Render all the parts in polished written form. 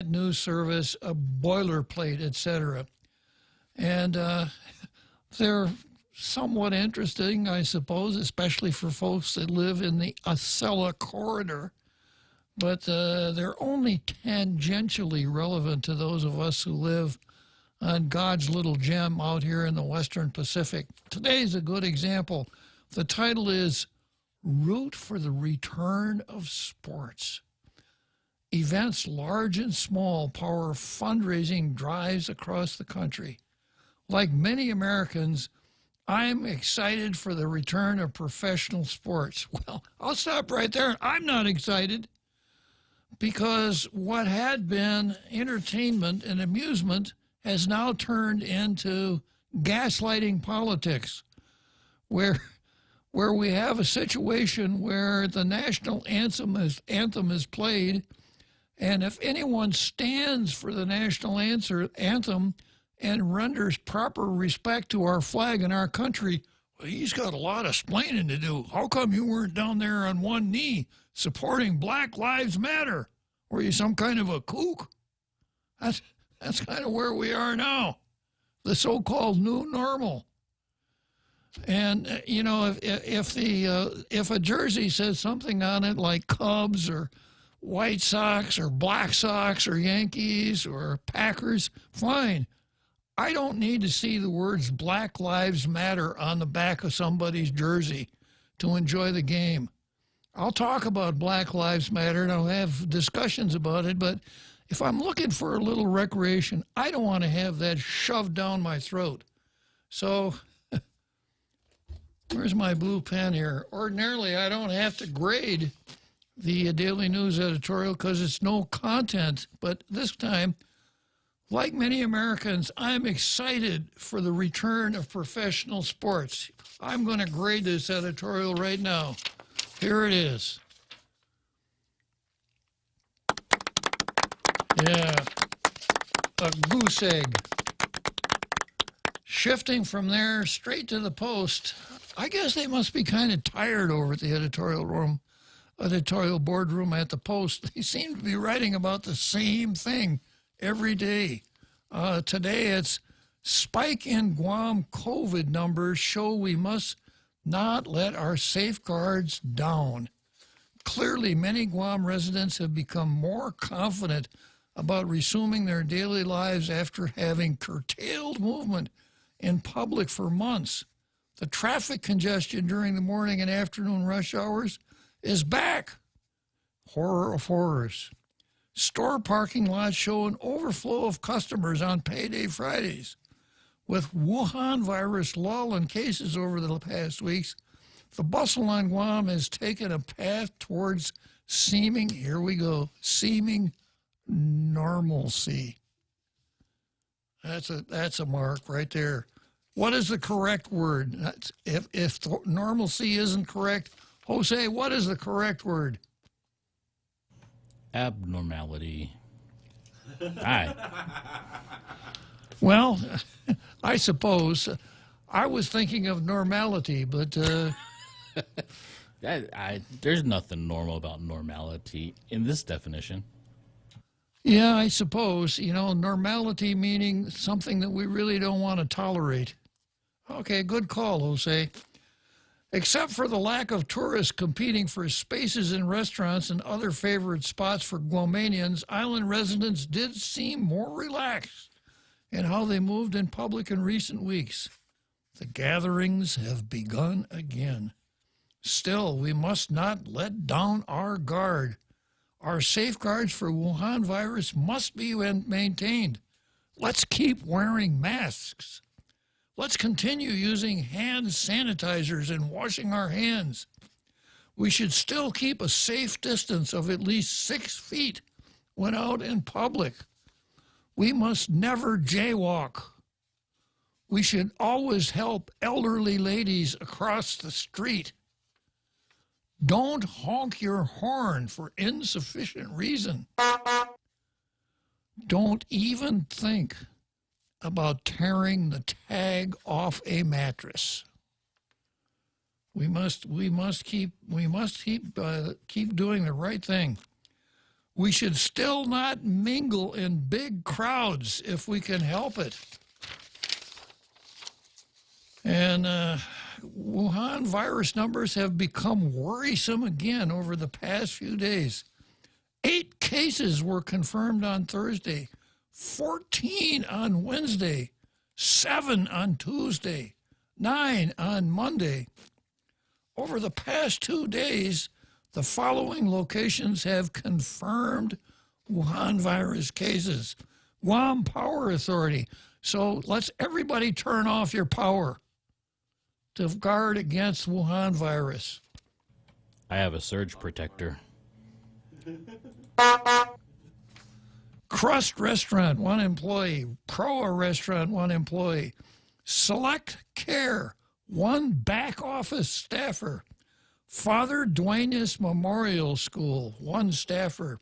news service, a boilerplate, etc. And they're somewhat interesting, I suppose, especially for folks that live in the Acela corridor. But they're only tangentially relevant to those of us who live on God's little gem out here in the Western Pacific. Today's a good example. The title is Root for the Return of Sports. Events large and small power fundraising drives across the country. Like many Americans, I'm excited for the return of professional sports. Well, I'll stop right there. I'm not excited because what had been entertainment and amusement has now turned into gaslighting politics, where we have a situation where the national anthem is played, and if anyone stands for the national anthem and renders proper respect to our flag and our country, well, he's got a lot of explaining to do. How come you weren't down there on one knee supporting Black Lives Matter? Were you some kind of a kook? That's kind of where we are now, the so-called new normal. And you know, if a jersey says something on it like Cubs or White Sox or Black Sox or Yankees or Packers, fine. I don't need to see the words Black Lives Matter on the back of somebody's jersey to enjoy the game. I'll talk about Black Lives Matter and I'll have discussions about it, but if I'm looking for a little recreation, I don't want to have that shoved down my throat. So, where's my blue pen here? Ordinarily, I don't have to grade the Daily News editorial because it's no content, but this time, like many Americans, I'm excited for the return of professional sports. I'm going to grade this editorial right now. Here it is. Yeah, a goose egg. Shifting from there straight to the Post, I guess they must be kind of tired over at the editorial boardroom at the Post. They seem to be writing about the same thing every day. Today it's spike in Guam COVID numbers show we must not let our safeguards down. Clearly, many Guam residents have become more confident about resuming their daily lives after having curtailed movement in public for months. The traffic congestion during the morning and afternoon rush hours is back. Horror of horrors. Store parking lots show an overflow of customers on payday Fridays. With Wuhan virus lull in cases over the past weeks, the bustle on Guam has taken a path towards seeming normalcy. That's a mark right there. What is the correct word? If normalcy isn't correct, Jose, what is the correct word? Abnormality. Aye. Well, I suppose I was thinking of normality, but there's nothing normal about normality in this definition. yeah, I suppose, normality meaning something that we really don't want to tolerate. Okay, good call, Jose. Except for the lack of tourists competing for spaces in restaurants and other favorite spots for Guamanians, island residents did seem more relaxed in how they moved in public in recent weeks. The gatherings have begun again. Still, we must not let down our guard. Our safeguards for Wuhan virus must be maintained. Let's keep wearing masks. Let's continue using hand sanitizers and washing our hands. We should still keep a safe distance of at least 6 feet when out in public. We must never jaywalk. We should always help elderly ladies across the street. Don't honk your horn for insufficient reason. Don't even think about tearing the tag off a mattress. We must keep doing the right thing. We should still not mingle in big crowds if we can help it. And Wuhan virus numbers have become worrisome again over the past few days. 8 cases were confirmed on Thursday, 14 on Wednesday, 7 on Tuesday, 9 on Monday. Over the past 2 days, the following locations have confirmed Wuhan virus cases. Guam Power Authority. So let's everybody turn off your power to guard against Wuhan virus. I have a surge protector. Crust Restaurant, 1 employee. Proa Restaurant, 1 employee. Select Care, 1 back office staffer. Father Duenas Memorial School, 1 staffer.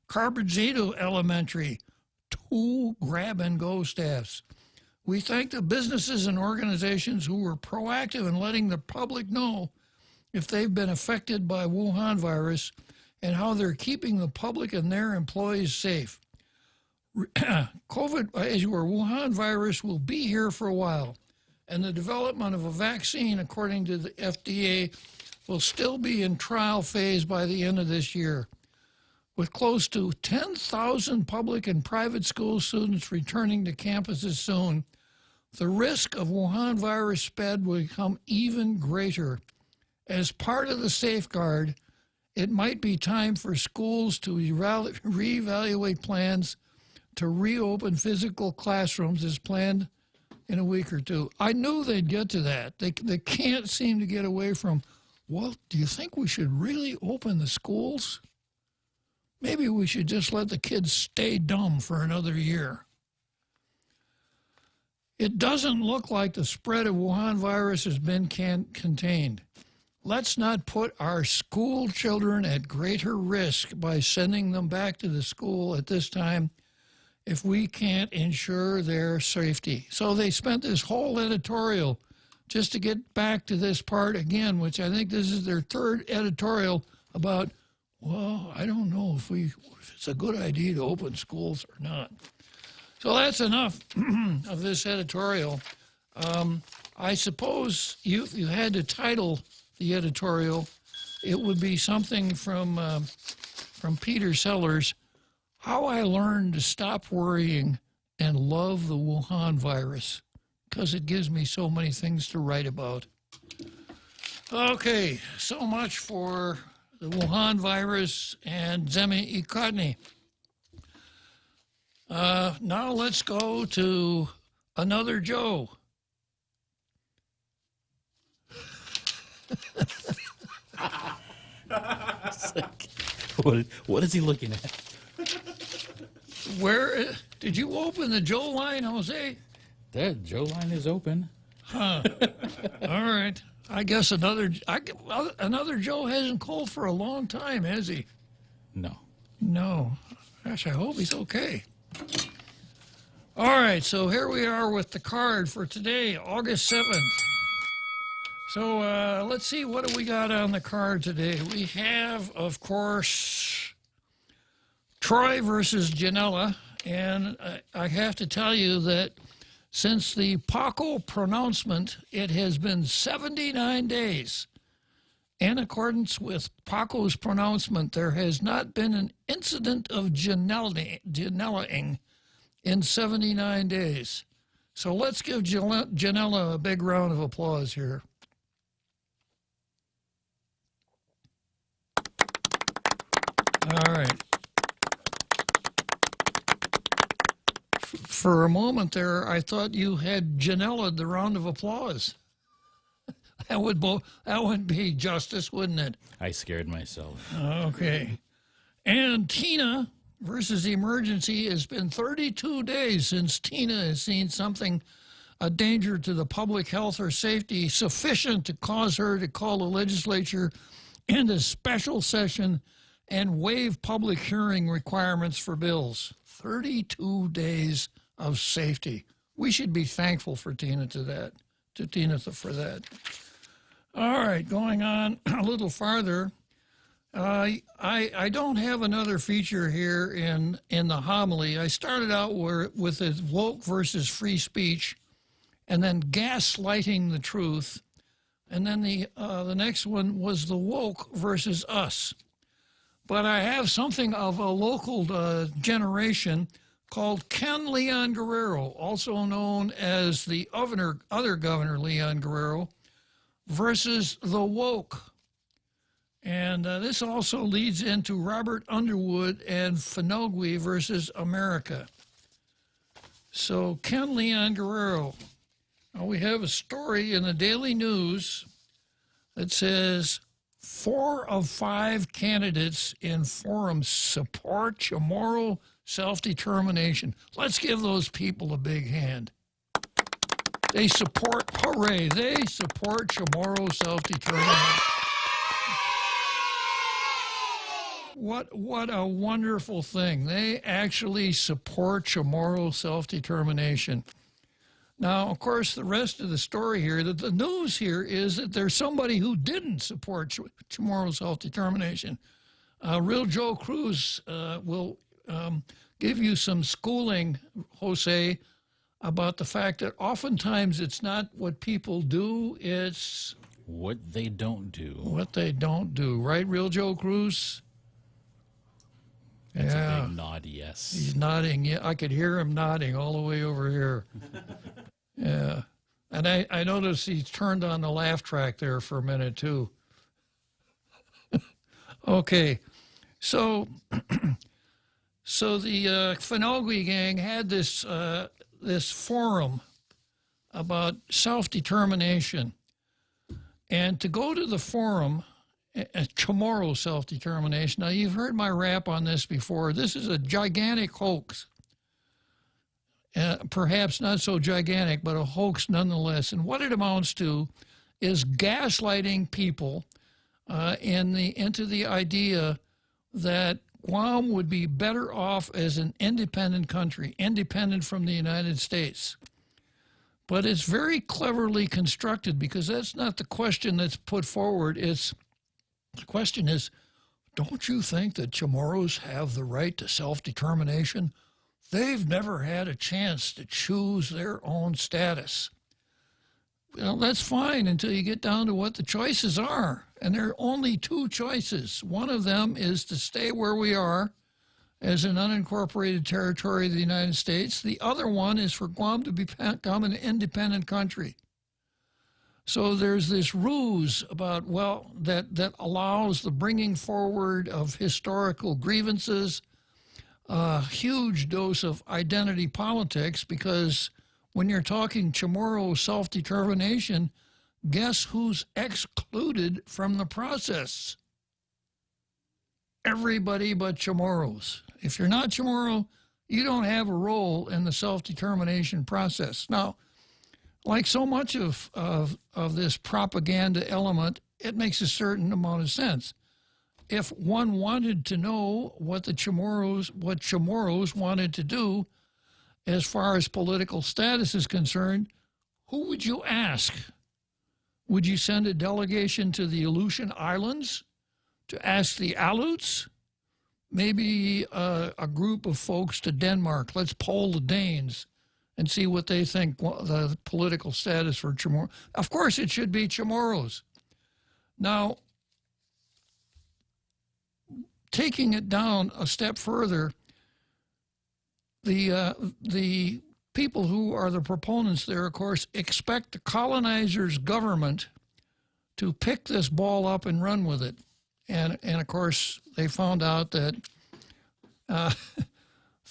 Carbonzito Elementary, 2 grab-and-go staffs. We thank the businesses and organizations who were proactive in letting the public know if they've been affected by Wuhan virus and how they're keeping the public and their employees safe. COVID, as you were, Wuhan virus will be here for a while, and the development of a vaccine, according to the FDA, will still be in trial phase by the end of this year. With close to 10,000 public and private school students returning to campuses soon, the risk of Wuhan virus spread will become even greater. As part of the safeguard, it might be time for schools to reevaluate plans to reopen physical classrooms as planned in a week or 2. I knew they'd get to that. They can't seem to get away from, well, do you think we should really open the schools? Maybe we should just let the kids stay dumb for another year. It doesn't look like the spread of Wuhan virus has been contained. Let's not put our school children at greater risk by sending them back to the school at this time if we can't ensure their safety. So they spent this whole editorial just to get back to this part again, which I think this is their 3rd editorial about, well, I don't know if it's a good idea to open schools or not. So that's enough of this editorial. I suppose you had to title the editorial. It would be something from Peter Sellers, How I Learned to Stop Worrying and Love the Wuhan Virus, because it gives me so many things to write about. Okay, so much for the Wuhan virus and Zemi Ikotny. Now let's go to another Joe. What is he looking at? Where did you open the Joe line, Jose? The Joe line is open. Huh. All right. I guess another Joe hasn't called for a long time, has he? No. No. Gosh, I hope he's okay. All right, so here we are with the card for today, August 7th. So let's see, what do we got on the card today? We have, of course, Troy versus Janela, and I have to tell you that since the Paco pronouncement, it has been 79 days. In accordance with Paco's pronouncement, there has not been an incident of Janela-ing in 79 days. So let's give Janela a big round of applause here. All right. For a moment there, I thought you had Janella'd the round of applause. That would be justice, wouldn't it? I scared myself. Okay. And Tina versus Emergency has been 32 days since Tina has seen something, a danger to the public health or safety sufficient to cause her to call the legislature into special session and waive public hearing requirements for bills. 32 days of safety. We should be thankful for Tina for that. All right, going on a little farther. I don't have another feature here in the homily. I started out with the woke versus free speech, and then gaslighting the truth, and then the next one was the woke versus us. But I have something of a local generation called Ken Leon Guerrero, also known as the other Governor Leon Guerrero, versus the woke. And this also leads into Robert Underwood and Finogui versus America. So Ken Leon Guerrero. Now we have a story in the Daily News that says 4 of 5 candidates in forum support Chamorro self-determination. Let's give those people a big hand. They support, hooray, they support Chamorro self-determination. What a wonderful thing. They actually support Chamorro self-determination. Now, of course, the rest of the story here, that the news here is that there's somebody who didn't support Chamorro self-determination. Real Joe Cruz will give you some schooling, Jose, about the fact that oftentimes it's not what people do, it's what they don't do. What they don't do. Right, Real Joe Cruz? That's a big nod, yes. He's nodding. Yeah, I could hear him nodding all the way over here. Yeah. And I noticed he turned on the laugh track there for a minute, too. Okay. So the Finogui gang had this forum about self-determination. And to go to the forum, Chamorro self-determination. Now, you've heard my rap on this before. This is a gigantic hoax. Perhaps not so gigantic, but a hoax nonetheless. And what it amounts to is gaslighting people into the idea that Guam would be better off as an independent country, independent from the United States. But it's very cleverly constructed, because that's not the question that's put forward. The question is, don't you think that Chamorros have the right to self-determination? They've never had a chance to choose their own status. Well, that's fine until you get down to what the choices are. And there are only 2 choices. One of them is to stay where we are as an unincorporated territory of the United States. The other one is for Guam to become an independent country. So there's this ruse about, well, that allows the bringing forward of historical grievances, a huge dose of identity politics, because when you're talking Chamorro self-determination, guess who's excluded from the process? Everybody but Chamorros. If you're not Chamorro, you don't have a role in the self-determination process. Now, like so much of this propaganda element, it makes a certain amount of sense. If one wanted to know what Chamorros wanted to do as far as political status is concerned, who would you ask? Would you send a delegation to the Aleutian Islands to ask the Aleuts? Maybe a group of folks to Denmark. Let's poll the Danes and see what they think the political status for Chamorros. Of course, it should be Chamorros. Now, taking it down a step further, the people who are the proponents there, of course, expect the colonizers' government to pick this ball up and run with it. And of course, they found out that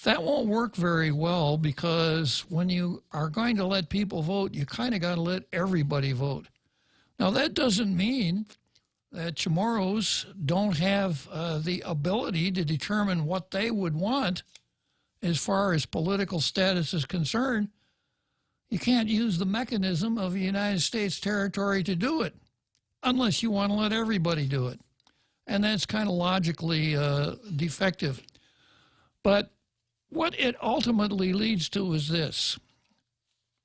that won't work very well, because when you are going to let people vote, you kind of got to let everybody vote. Now, that doesn't mean that Chamorros don't have the ability to determine what they would want as far as political status is concerned. You can't use the mechanism of a United States territory to do it unless you want to let everybody do it. And that's kind of logically defective. But what it ultimately leads to is this.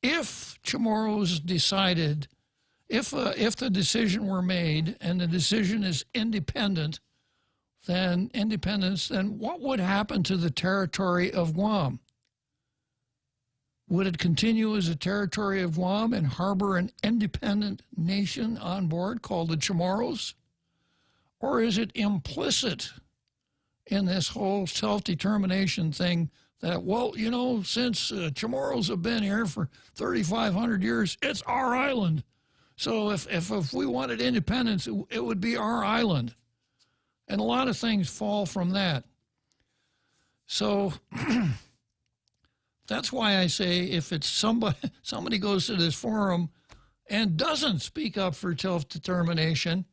If Chamorros decided, if the decision were made, and the decision is independent than independence, then what would happen to the territory of Guam? Would it continue as a territory of Guam and harbor an independent nation on board called the Chamorros? Or is it implicit in this whole self-determination thing that, well, you know, since Chamorros have been here for 3,500 years, it's our island. So if we wanted independence, it would be our island. And a lot of things fall from that. So that's why I say if it's somebody goes to this forum and doesn't speak up for self-determination,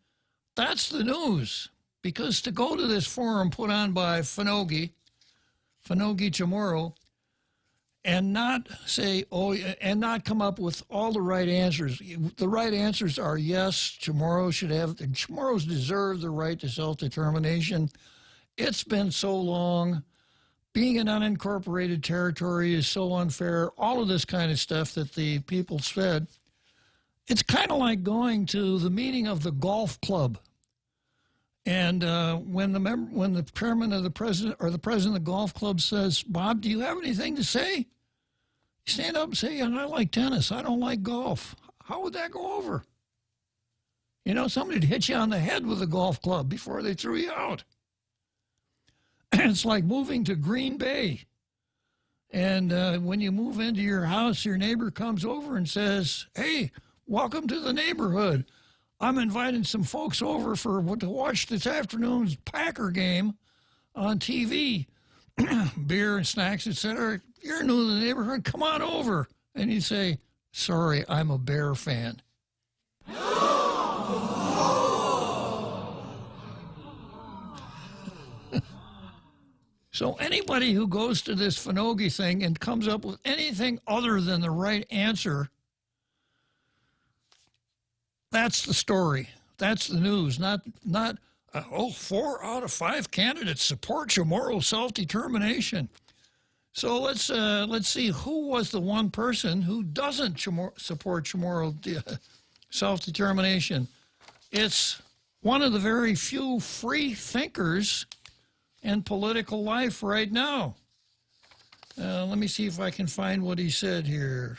that's the news. Because to go to this forum put on by Finogi Chamorro, and not say, oh, and not come up with all the right answers. The right answers are yes, Chamorros deserve the right to self-determination. It's been so long. Being an unincorporated territory is so unfair. All of this kind of stuff that the people said. It's kind of like going to the meeting of the golf club. And when the chairman of the president or the president of the golf club says, Bob, do you have anything to say? You stand up and say, I like tennis. I don't like golf. How would that go over? You know, somebody'd hit you on the head with a golf club before they threw you out. It's like moving to Green Bay. And when you move into your house, your neighbor comes over and says, hey, welcome to the neighborhood. I'm inviting some folks over to watch this afternoon's Packer game on TV. Beer and snacks, etc. You're new to the neighborhood. Come on over. And you say, sorry, I'm a Bear fan. So anybody who goes to this Finogi thing and comes up with anything other than the right answer, that's the story. That's the news. Not 4 out of 5 candidates support Chamorro self-determination. So let's see who was the one person who doesn't support Chamorro self-determination. It's one of the very few free thinkers in political life right now. Let me see if I can find what he said here.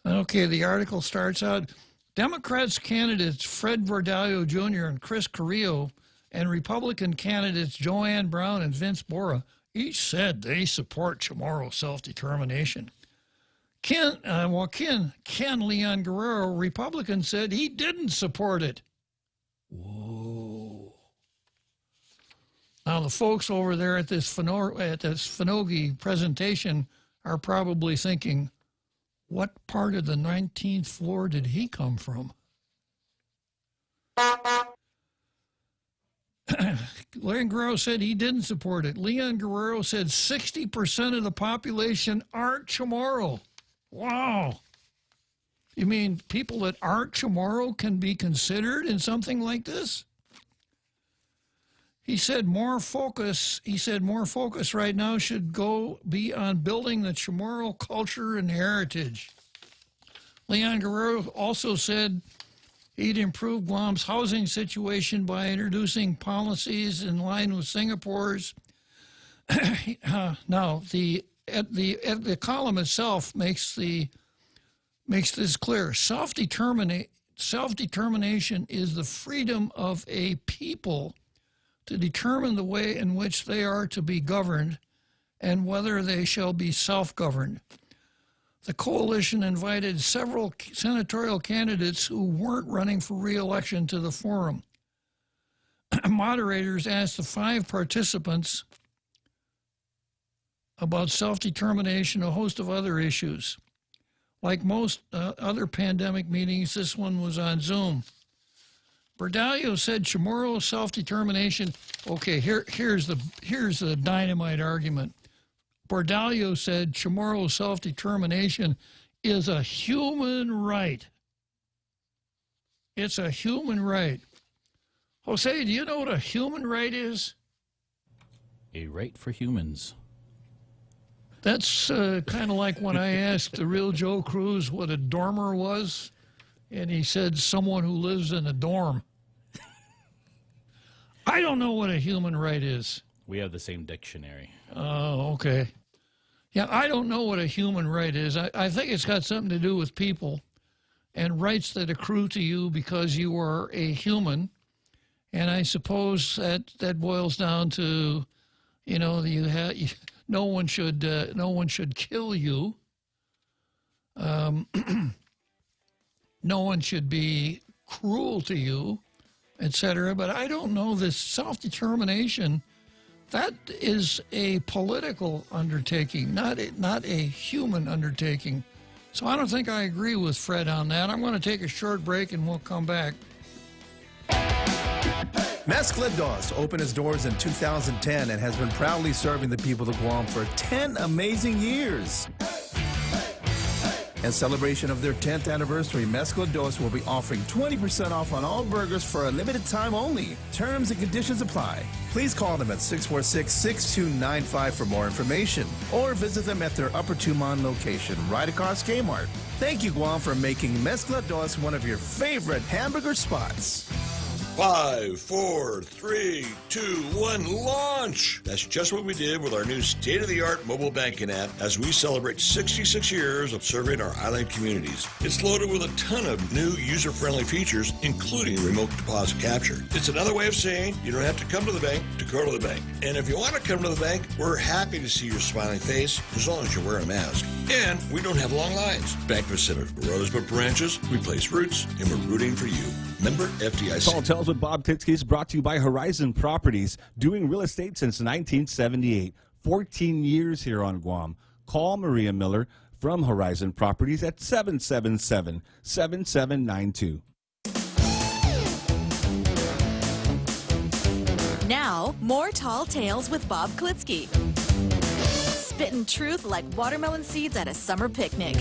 Okay, the article starts out, Democrats candidates Fred Verdallo Jr. and Chris Carrillo and Republican candidates Joanne Brown and Vince Bora each said they support Chamorro self-determination. Ken Leon Guerrero, Republican, said he didn't support it. Whoa. Now, the folks over there at this Finogi presentation are probably thinking, what part of the 19th floor did he come from? Leon Guerrero said he didn't support it. Leon Guerrero said 60% of the population aren't Chamorro. Wow. You mean people that aren't Chamorro can be considered in something like this? He said more focus right now should be on building the Chamorro culture and heritage. Leon Guerrero also said he'd improve Guam's housing situation by introducing policies in line with Singapore's. Now, the column itself makes this clear. Self-determination is the freedom of a people to determine the way in which they are to be governed and whether they shall be self-governed. The coalition invited several senatorial candidates who weren't running for re-election to the forum. Moderators asked the 5 participants about self-determination, a host of other issues. Like most other pandemic meetings, this one was on Zoom. Verdallo said Chamorro self-determination. Okay, here's the dynamite argument. Verdallo said Chamorro self-determination is a human right. It's a human right. Jose, do you know what a human right is? A right for humans. That's kind of like when I asked the real Joe Cruz what a dormer was, and he said someone who lives in a dorm. I don't know what a human right is. We have the same dictionary. Oh, okay. Yeah, I don't know what a human right is. I think it's got something to do with people and rights that accrue to you because you are a human. And I suppose that boils down to, no one should kill you. No one should be cruel to you, etc. But I don't know, this self-determination, that is a political undertaking, not a human undertaking. So I don't think I agree with Fred on that. I'm going to take a short break and we'll come back. Mezcla opened its doors in 2010 and has been proudly serving the people of Guam for 10 amazing years. In celebration of their 10th anniversary, Mezcla will be offering 20% off on all burgers for a limited time only. Terms and conditions apply. Please call them at 646-6295 for more information, or visit them at their Upper Tumon location, right across Kmart. Thank you, Guam, for making Mezcla one of your favorite hamburger spots. 5, 4, 3, 2, 1, launch! That's just what we did with our new state-of-the-art mobile banking app as we celebrate 66 years of serving our island communities. It's loaded with a ton of new user-friendly features, including remote deposit capture. It's another way of saying you don't have to come to the bank to go to the bank. And if you want to come to the bank, we're happy to see your smiling face as long as you're wearing a mask. And we don't have long lines. Bank Pacific grows but branches, we place roots, and we're rooting for you. Member FDIC. Tall Tales with Bob Klitzkie is brought to you by Horizon Properties, doing real estate since 1978. 14 years here on Guam. Call Maria Miller from Horizon Properties at 777-7792. Now, more Tall Tales with Bob Klitzkie. Spitting truth like watermelon seeds at a summer picnic.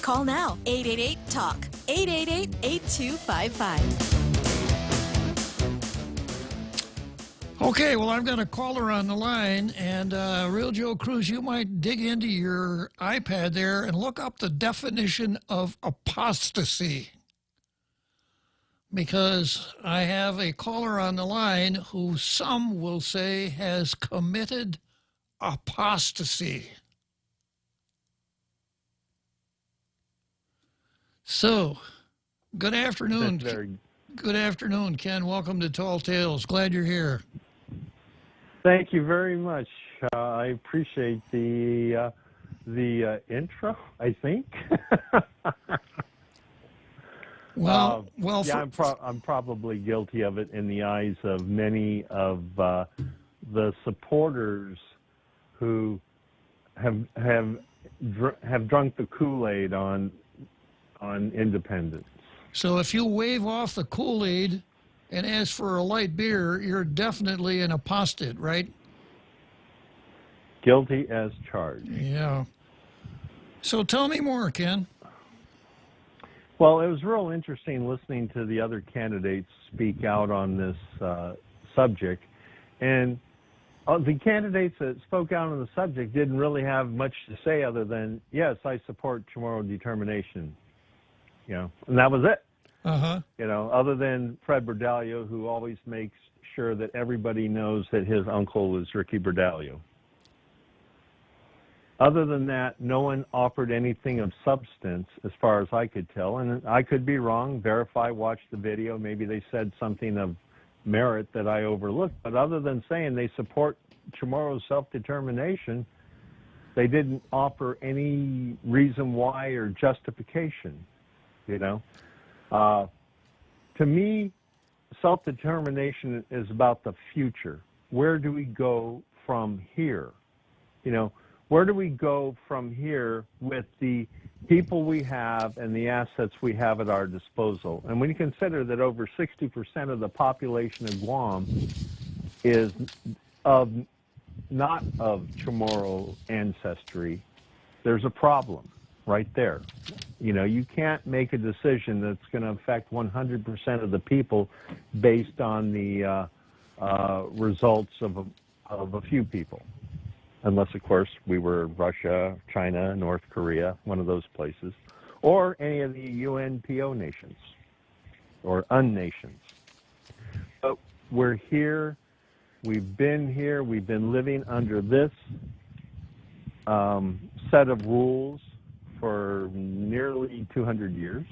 Call now, 888-TALK, 888-8255. Okay, well, I've got a caller on the line, and Real Joe Cruz, you might dig into your iPad there and look up the definition of apostasy, because I have a caller on the line who some will say has committed apostasy. So, good afternoon. Good afternoon, Ken. Welcome to Tall Tales. Glad you're here. Thank you very much. I appreciate the intro, I think. Yeah, I'm probably guilty of it in the eyes of many of the supporters who have drunk the Kool-Aid on independence. So if you wave off the Kool-Aid and ask for a light beer, you're definitely an apostate, right? Guilty as charged. Yeah. So tell me more, Ken. Well, it was real interesting listening to the other candidates speak out on this subject. And the candidates that spoke out on the subject didn't really have much to say other than, yes, I support tomorrow determination. And that was it. Uh-huh. Other than Fred Berdalio, who always makes sure that everybody knows that his uncle is Ricky Berdalio. Other than that, no one offered anything of substance as far as I could tell. And I could be wrong. Verify, watch the video. Maybe they said something of merit that I overlooked. But other than saying they support tomorrow's self-determination, they didn't offer any reason why or justification. To me, self-determination is about the future. Where do we go from here? Where do we go from here with the people we have and the assets we have at our disposal? And when you consider that over 60% of the population of Guam is not of Chamorro ancestry, there's a problem right there. You can't make a decision that's going to affect 100% of the people based on the results of a few people. unless, of course, we were Russia, China, North Korea, one of those places, or any of the UNPO nations or unnations. But we're here. We've been here. We've been living under this set of rules for nearly 200 years.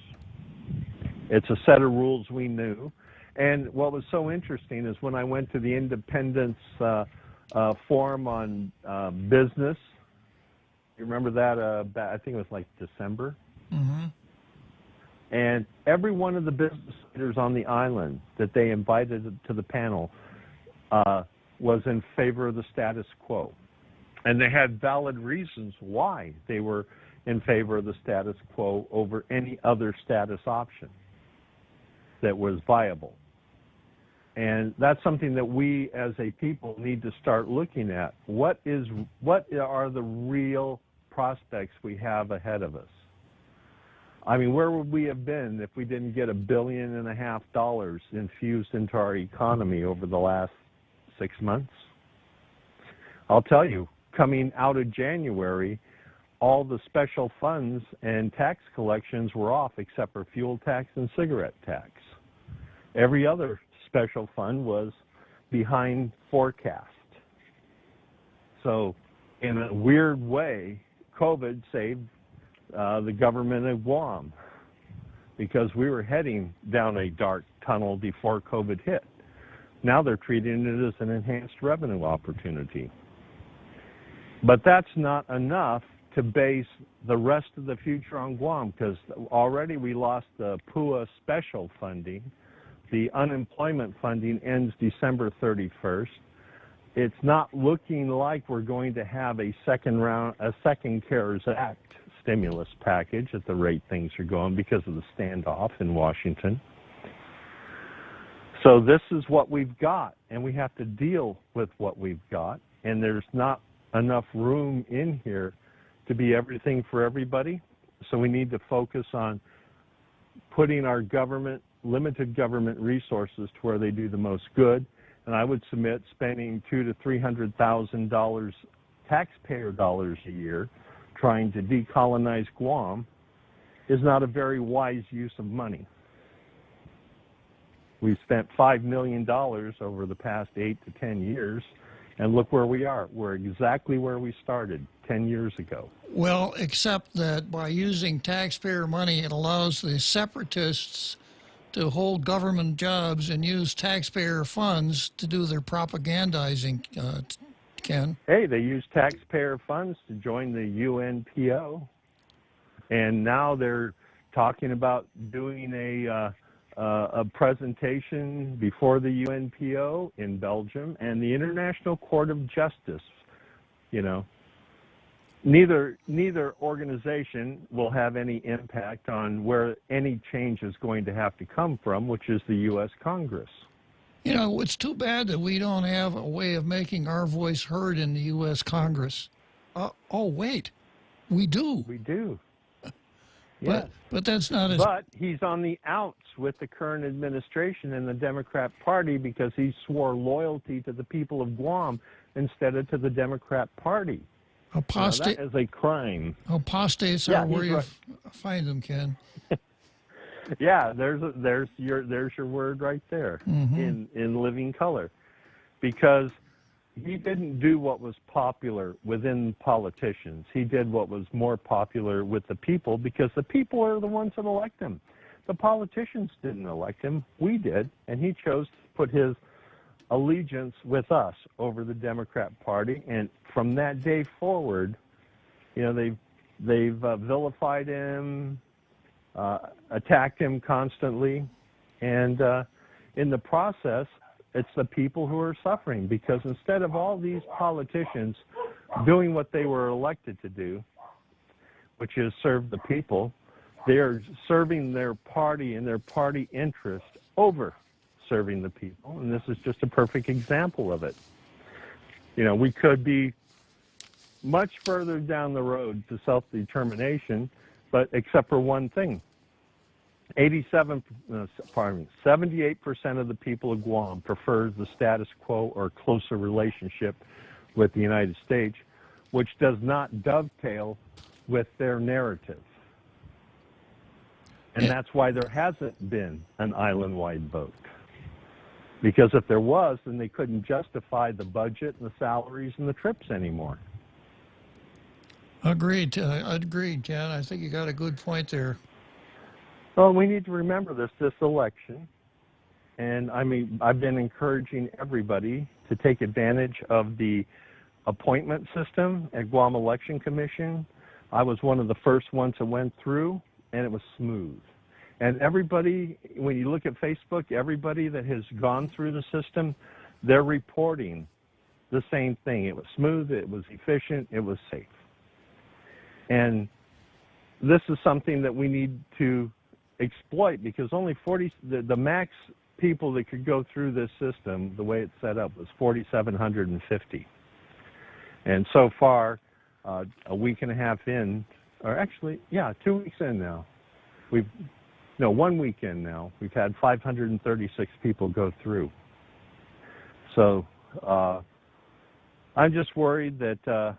It's a set of rules we knew. And what was so interesting is when I went to the Independence Forum on Business, you remember that? I think it was like December. Mm-hmm. And every one of the business leaders on the island that they invited to the panel was in favor of the status quo. And they had valid reasons why they were in favor of the status quo over any other status option that was viable. And that's something that we as a people need to start looking at. What are the real prospects we have ahead of us? I mean, where would we have been if we didn't get $1.5 billion infused into our economy over the last 6 months? I'll tell you, coming out of January, all the special funds and tax collections were off except for fuel tax and cigarette tax. Every other special fund was behind forecast. So in a weird way, COVID saved the government of Guam because we were heading down a dark tunnel before COVID hit. Now they're treating it as an enhanced revenue opportunity. But that's not enough to base the rest of the future on Guam because already we lost the PUA special funding. The unemployment funding ends December 31st. It's not looking like we're going to have a second CARES Act stimulus package at the rate things are going because of the standoff in Washington. So this is what we've got, and we have to deal with what we've got, and there's not enough room in here to be everything for everybody. So we need to focus on putting our limited government resources to where they do the most good. And I would submit spending $200,000 to $300,000 taxpayer dollars a year trying to decolonize Guam is not a very wise use of money. We've spent $5 million over the past 8 to 10 years, and look where we are. We're exactly where we started 10 years ago. Well, except that by using taxpayer money, it allows the separatists to hold government jobs and use taxpayer funds to do their propagandizing, Ken. Hey, they use taxpayer funds to join the UNPO, and now they're talking about doing a presentation before the UNPO in Belgium and the International Court of Justice. You know, neither organization will have any impact on where any change is going to have to come from, which is the U.S. Congress. You know, it's too bad that we don't have a way of making our voice heard in the U.S. Congress. Oh, wait, we do. We do. Yes. But that's not as... But he's on the outs with the current administration and the Democrat Party because he swore loyalty to the people of Guam instead of to the Democrat Party. Apostate. That is a crime. Apostates are where you find them, Ken. Yeah, there's your word right there in living color, because he didn't do what was popular within politicians. He did what was more popular with the people because the people are the ones that elect him. The politicians didn't elect him. We did, and he chose to put his allegiance with us over the Democrat Party. And from that day forward, you know, they've vilified him, attacked him constantly, and in the process, it's the people who are suffering, because instead of all these politicians doing what they were elected to do, which is serve the people, they're serving their party and their party interest over serving the people, and this is just a perfect example of it. You know, we could be much further down the road to self-determination, but except for one thing. 78% of the people of Guam prefers the status quo or closer relationship with the United States, which does not dovetail with their narrative. And that's why there hasn't been an island-wide vote. Because if there was, then they couldn't justify the budget and the salaries and the trips anymore. Agreed, Ken. I think you got a good point there. Well, we need to remember this election. And I mean, I've been encouraging everybody to take advantage of the appointment system at Guam Election Commission. I was one of the first ones that went through, and it was smooth. And everybody, when you look at Facebook, everybody that has gone through the system, they're reporting the same thing. It was smooth, it was efficient, it was safe. And this is something that we need to exploit, because only the max people that could go through this system, the way it's set up, was 4,750. And so far, a week and a half in, or actually, 2 weeks in now, 1 weekend now, we've had 536 people go through. So I'm just worried that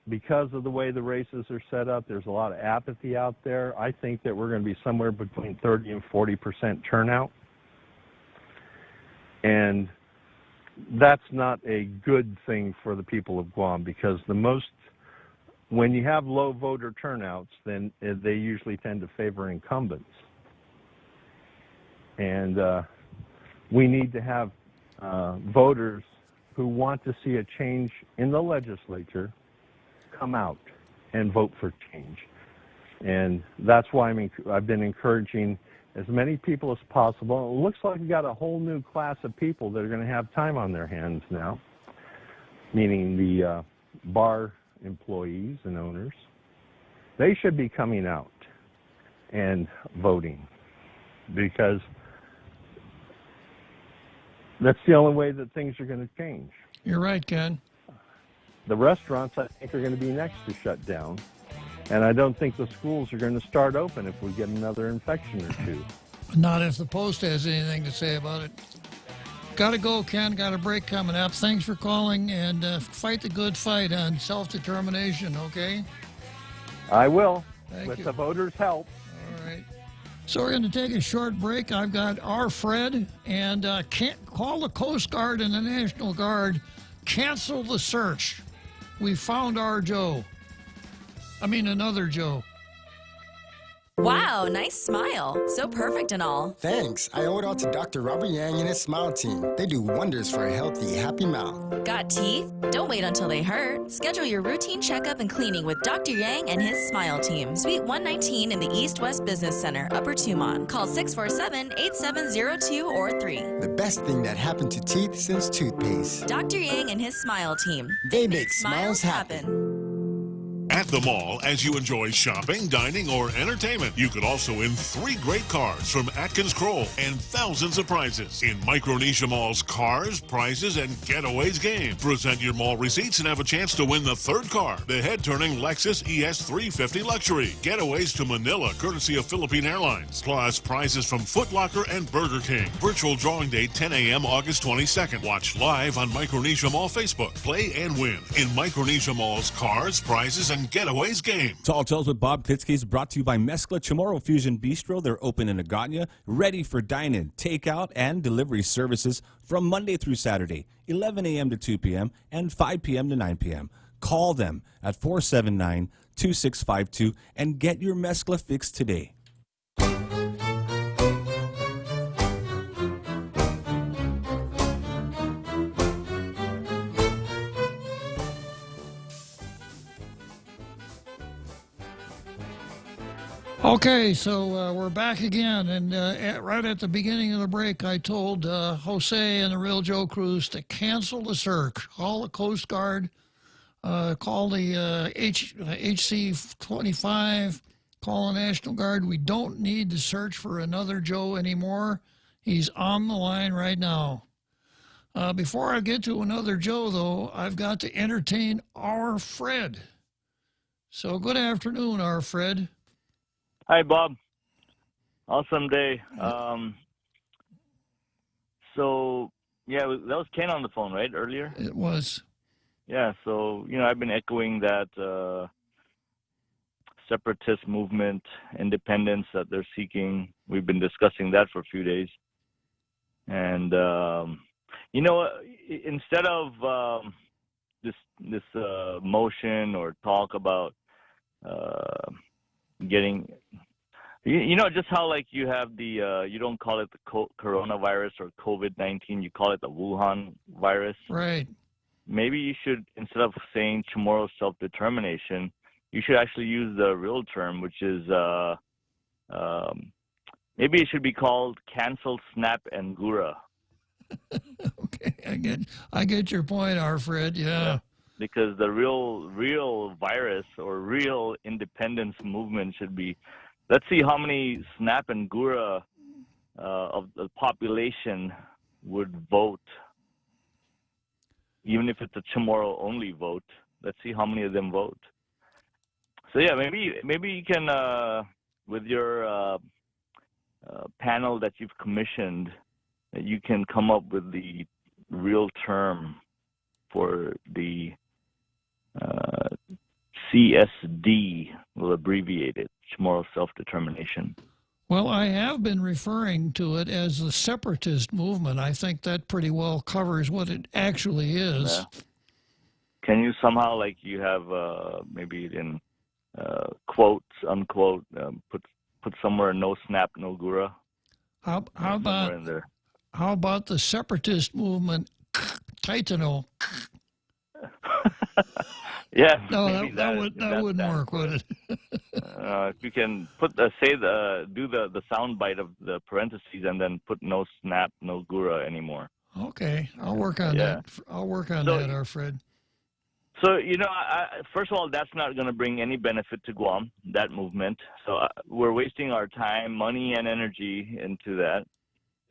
because of the way the races are set up, there's a lot of apathy out there. I think that we're going to be somewhere between 30 and 40% turnout. And that's not a good thing for the people of Guam, because when you have low voter turnouts, then they usually tend to favor incumbents. And we need to have voters who want to see a change in the legislature come out and vote for change. And that's why I've been encouraging as many people as possible. It looks like we've got a whole new class of people that are going to have time on their hands now, meaning the bar employees and owners. They should be coming out and voting, because that's the only way that things are going to change. You're right, Ken. The restaurants, I think, are going to be next to shut down. And I don't think the schools are going to start open if we get another infection or two. Not if the Post has anything to say about it. Got to go, Ken. Got a break coming up. Thanks for calling, and fight the good fight on self-determination, okay? I will, Thank you. the voters' help. All right. So we're going to take a short break. I've got our Fred, and can't call the Coast Guard and the National Guard. Cancel the search. We found our Joe. Another Joe. Wow, nice smile. So perfect and all. Thanks. I owe it all to Dr. Robert Yang and his Smile team. They do wonders for a healthy, happy mouth. Got teeth? Don't wait until they hurt. Schedule your routine checkup and cleaning with Dr. Yang and his Smile team. Suite 119 in the East West Business Center, Upper Tumon. Call 647-8702 or 3. The best thing that happened to teeth since toothpaste. Dr. Yang and his Smile team. They make smiles happen. At the mall, as you enjoy shopping, dining, or entertainment, you could also win 3 great cars from Atkins Kroll and thousands of prizes in Micronesia Mall's Cars, Prizes, and Getaways game. Present your mall receipts and have a chance to win the 3rd car, the head-turning Lexus ES350 Luxury. Getaways to Manila, courtesy of Philippine Airlines. Plus, prizes from Foot Locker and Burger King. Virtual drawing date 10 a.m. August 22nd. Watch live on Micronesia Mall Facebook. Play and win in Micronesia Mall's Cars, Prizes, and Getaways game. Tall Tales with Bob Klitzkie is brought to you by Mezcla Chamorro Fusion Bistro. They're open in Agana, ready for dine-in, takeout, and delivery services from Monday through Saturday, 11 a.m. to 2 p.m. and 5 p.m. to 9 p.m. Call them at 479-2652 and get your Mezcla fix today. Okay, so we're back again, and right at the beginning of the break, I told Jose and the Real Joe Cruz to cancel the search. Call the Coast Guard, call the HC-25, call the National Guard. We don't need to search for another Joe anymore. He's on the line right now. Before I get to another Joe, though, I've got to entertain our Fred. So good afternoon, our Fred. Hi, Bob. Awesome day. So, yeah, that was Ken on the phone, right, earlier? It was. Yeah, so, I've been echoing that separatist movement, independence that they're seeking. We've been discussing that for a few days. And, instead of this motion or talk about getting, just how like you have the, you don't call it the coronavirus or COVID-19, you call it the Wuhan virus. Right. Maybe you should, instead of saying tomorrow self-determination, you should actually use the real term, which is maybe it should be called cancel, snap, and gura. Okay, I get your point, Alfred. Yeah. Because the real virus or real independence movement should be, let's see how many snap and gura of the population would vote, even if it's a tomorrow only vote. Let's see how many of them vote. So yeah, maybe you can with your panel that you've commissioned, you can come up with the real term for the CSD. We'll abbreviate it, tomorrow self-determination. Well, I have been referring to it as the separatist movement. I think that pretty well covers what it actually is. Yeah. Can you somehow, like you have maybe in quotes, unquote, put somewhere no snap, no gura? How about the separatist movement, Titano? Yeah. No, that wouldn't work, would it? If you can put do the sound bite of the parentheses and then put no snap, no gura anymore. Okay, I'll work on that. I'll work on that, Alfred. So, first of all, that's not going to bring any benefit to Guam, that movement. So we're wasting our time, money, and energy into that.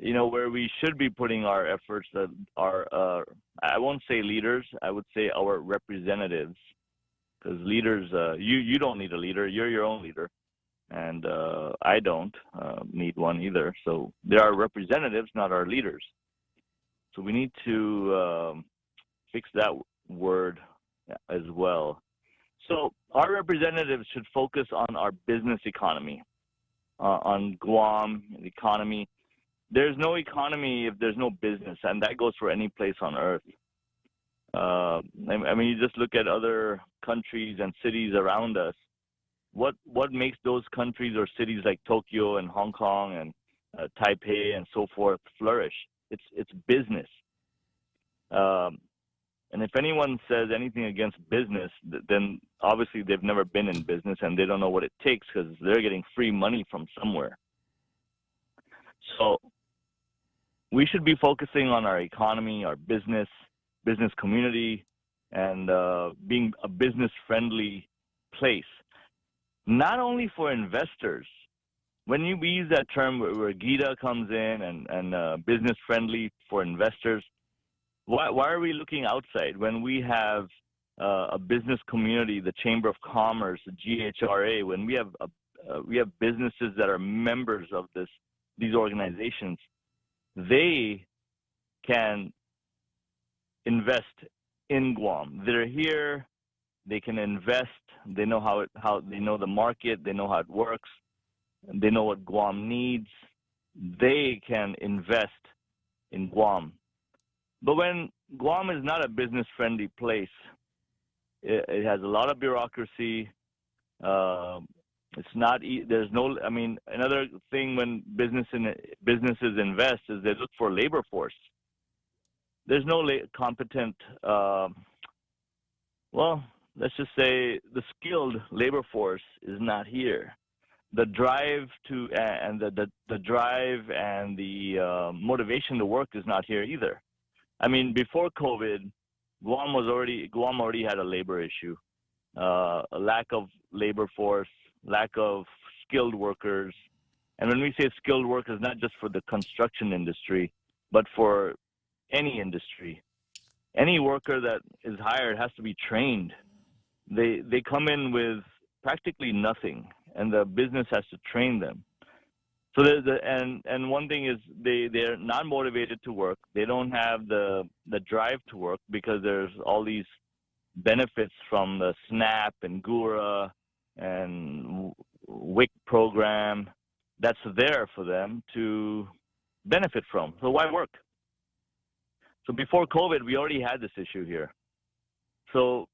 Where we should be putting our efforts are, I won't say leaders, I would say our representatives. Because leaders, you don't need a leader, you're your own leader. And I don't need one either. So there are representatives, not our leaders. So we need to fix that word as well. So our representatives should focus on our business economy, on Guam, the economy. There's no economy if there's no business, and that goes for any place on earth. You just look at other countries and cities around us. What makes those countries or cities like Tokyo and Hong Kong and Taipei and so forth flourish? It's business. And if anyone says anything against business, then obviously they've never been in business and they don't know what it takes because they're getting free money from somewhere. So we should be focusing on our economy, our business community, and being a business-friendly place. Not only for investors. When we use that term where Gita comes in and business-friendly for investors, why are we looking outside when we have a business community, the Chamber of Commerce, the GHRA, when we have businesses that are members of these organizations? They can invest in Guam. They're here. They can invest. They know how they know the market. They know how it works. They know what Guam needs. They can invest in Guam. But when Guam is not a business-friendly place, it has a lot of bureaucracy. It's not. There's no. Another thing when businesses invest is they look for labor force. There's no competent. Let's just say the skilled labor force is not here. The drive and the drive and the motivation to work is not here either. Before COVID, Guam already had a labor issue, a lack of labor force, lack of skilled workers. And when we say skilled workers, not just for the construction industry, but for any industry. Any worker that is hired has to be trained. They come in with practically nothing, and the business has to train them. So and one thing is they're not motivated to work. They don't have the drive to work because there's all these benefits from the SNAP and GURA and WIC program that's there for them to benefit from. So why work? So before COVID, we already had this issue here. So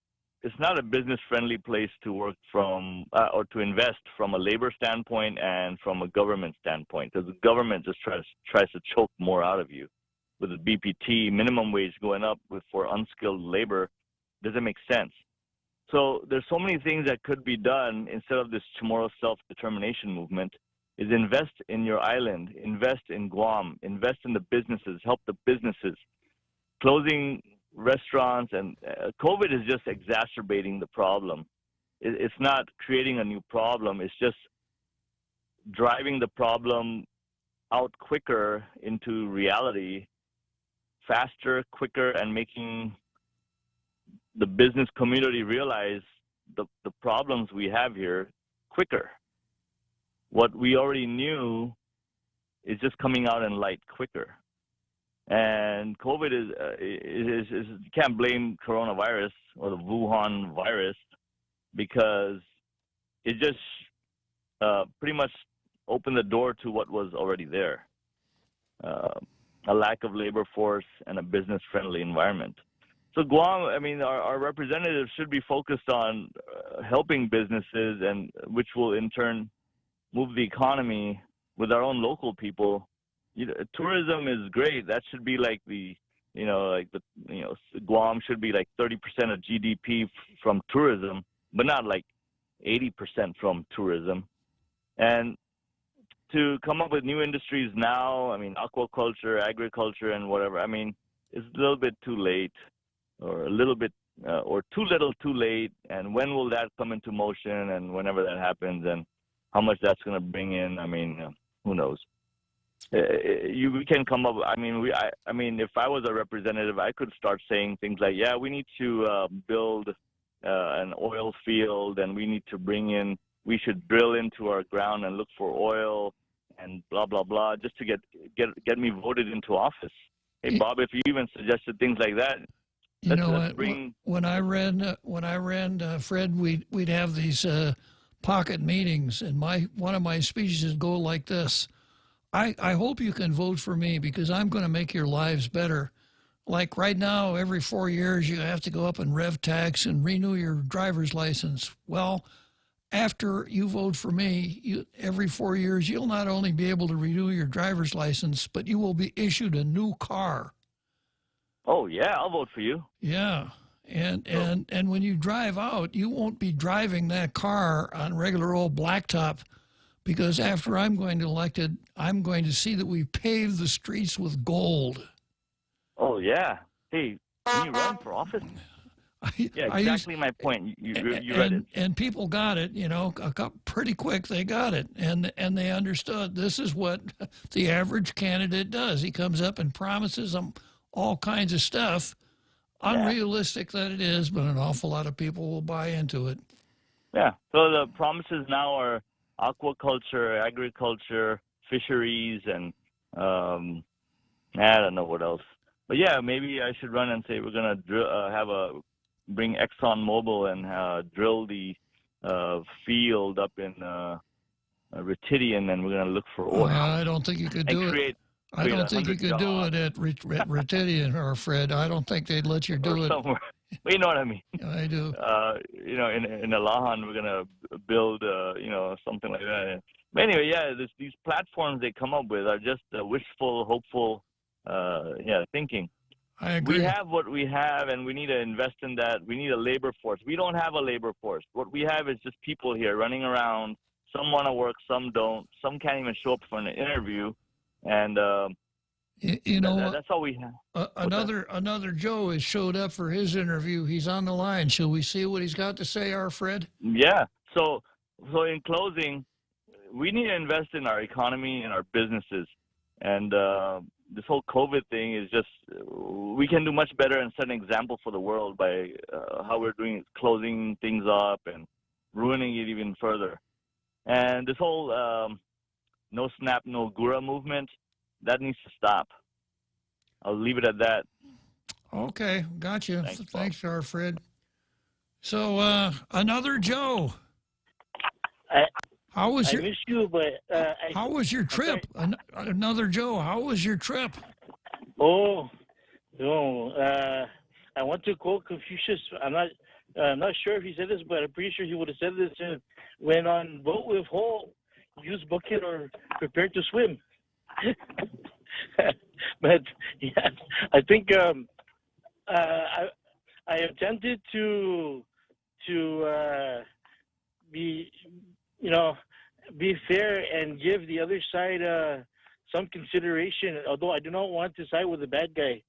it's not a business-friendly place to work from or to invest from a labor standpoint and from a government standpoint, because the government just tries to choke more out of you. With the BPT, minimum wage going up for unskilled labor, doesn't make sense. So there's so many things that could be done instead of this tomorrow self-determination movement, is invest in your island, invest in Guam, invest in the businesses, help the businesses. Closing restaurants and COVID is just exacerbating the problem. It's not creating a new problem. It's just driving the problem out quicker into reality, faster, quicker, and making the business community realize the problems we have here quicker. What we already knew is just coming out in light quicker. And COVID is you can't blame coronavirus or the Wuhan virus, because it just pretty much opened the door to what was already there. A lack of labor force and a business-friendly environment. So Guam, I mean, our representatives should be focused on helping businesses, and which will in turn move the economy with our own local people. Tourism is great. That should be like Guam should be like 30% of GDP from tourism, but not like 80% from tourism. And to come up with new industries now, I mean, aquaculture, agriculture, and whatever, I mean, it's a little bit too late, or a little bit, or too little too late. And when will that come into motion? And whenever that happens, and how much that's going to bring in, I mean, who knows? We can come up. I mean, if I was a representative, I could start saying things like, "Yeah, we need to build an oil field, and we need to bring in. We should drill into our ground and look for oil, and blah blah blah, just to get me voted into office." Hey, Bob, if you even suggested things like that, you know what? When I ran, Fred, we'd have these pocket meetings, and one of my speeches would go like this. I hope you can vote for me, because I'm going to make your lives better. Like right now, every 4 years, you have to go up and rev tax and renew your driver's license. Well, after you vote for me, every 4 years, you'll not only be able to renew your driver's license, but you will be issued a new car. Oh, yeah, I'll vote for you. Yeah. And when you drive out, you won't be driving that car on regular old blacktop, because after I'm going to elected, I'm going to see that we pave the streets with gold. Oh, yeah. Hey, can you run for office? Yeah, exactly my point. You read it. And people got it, pretty quick they got it. And they understood this is what the average candidate does. He comes up and promises them all kinds of stuff. Unrealistic that it is, but an awful lot of people will buy into it. Yeah. So the promises now are aquaculture, agriculture, fisheries, and I don't know what else. But yeah, maybe I should run and say we're going to bring ExxonMobil and drill the field up in Retidian, and we're going to look for oil. I don't think you could do it. I don't think you could do it at Retidian or Fred. I don't think they'd let you do it. Somewhere. Well, you know what I mean. I do. In Alahan, we're gonna build, something like that. But anyway, yeah, these platforms they come up with are just wishful, hopeful, thinking. I agree. We have what we have, and we need to invest in that. We need a labor force. We don't have a labor force. What we have is just people here running around. Some want to work, some don't. Some can't even show up for an interview, and that's all we have. Another Joe has showed up for his interview. He's on the line. Shall we see what he's got to say, our Fred? Yeah. So in closing, we need to invest in our economy and our businesses. And this whole COVID thing is just, we can do much better and set an example for the world by how we're doing, closing things up and ruining it even further. And this whole no SNAP, no GURA movement, that needs to stop. I'll leave it at that. Okay, gotcha. Thanks, Bob. our Fred. So, another Joe. How was I miss you, but how was your trip? Another Joe. How was your trip? Oh, no. I went to quote Confucius. I'm not sure if he said this, but I'm pretty sure he would have said this. When on boat with hole, use bucket or prepare to swim. But yeah, I think I attempted to be be fair and give the other side some consideration. Although I do not want to side with the bad guy,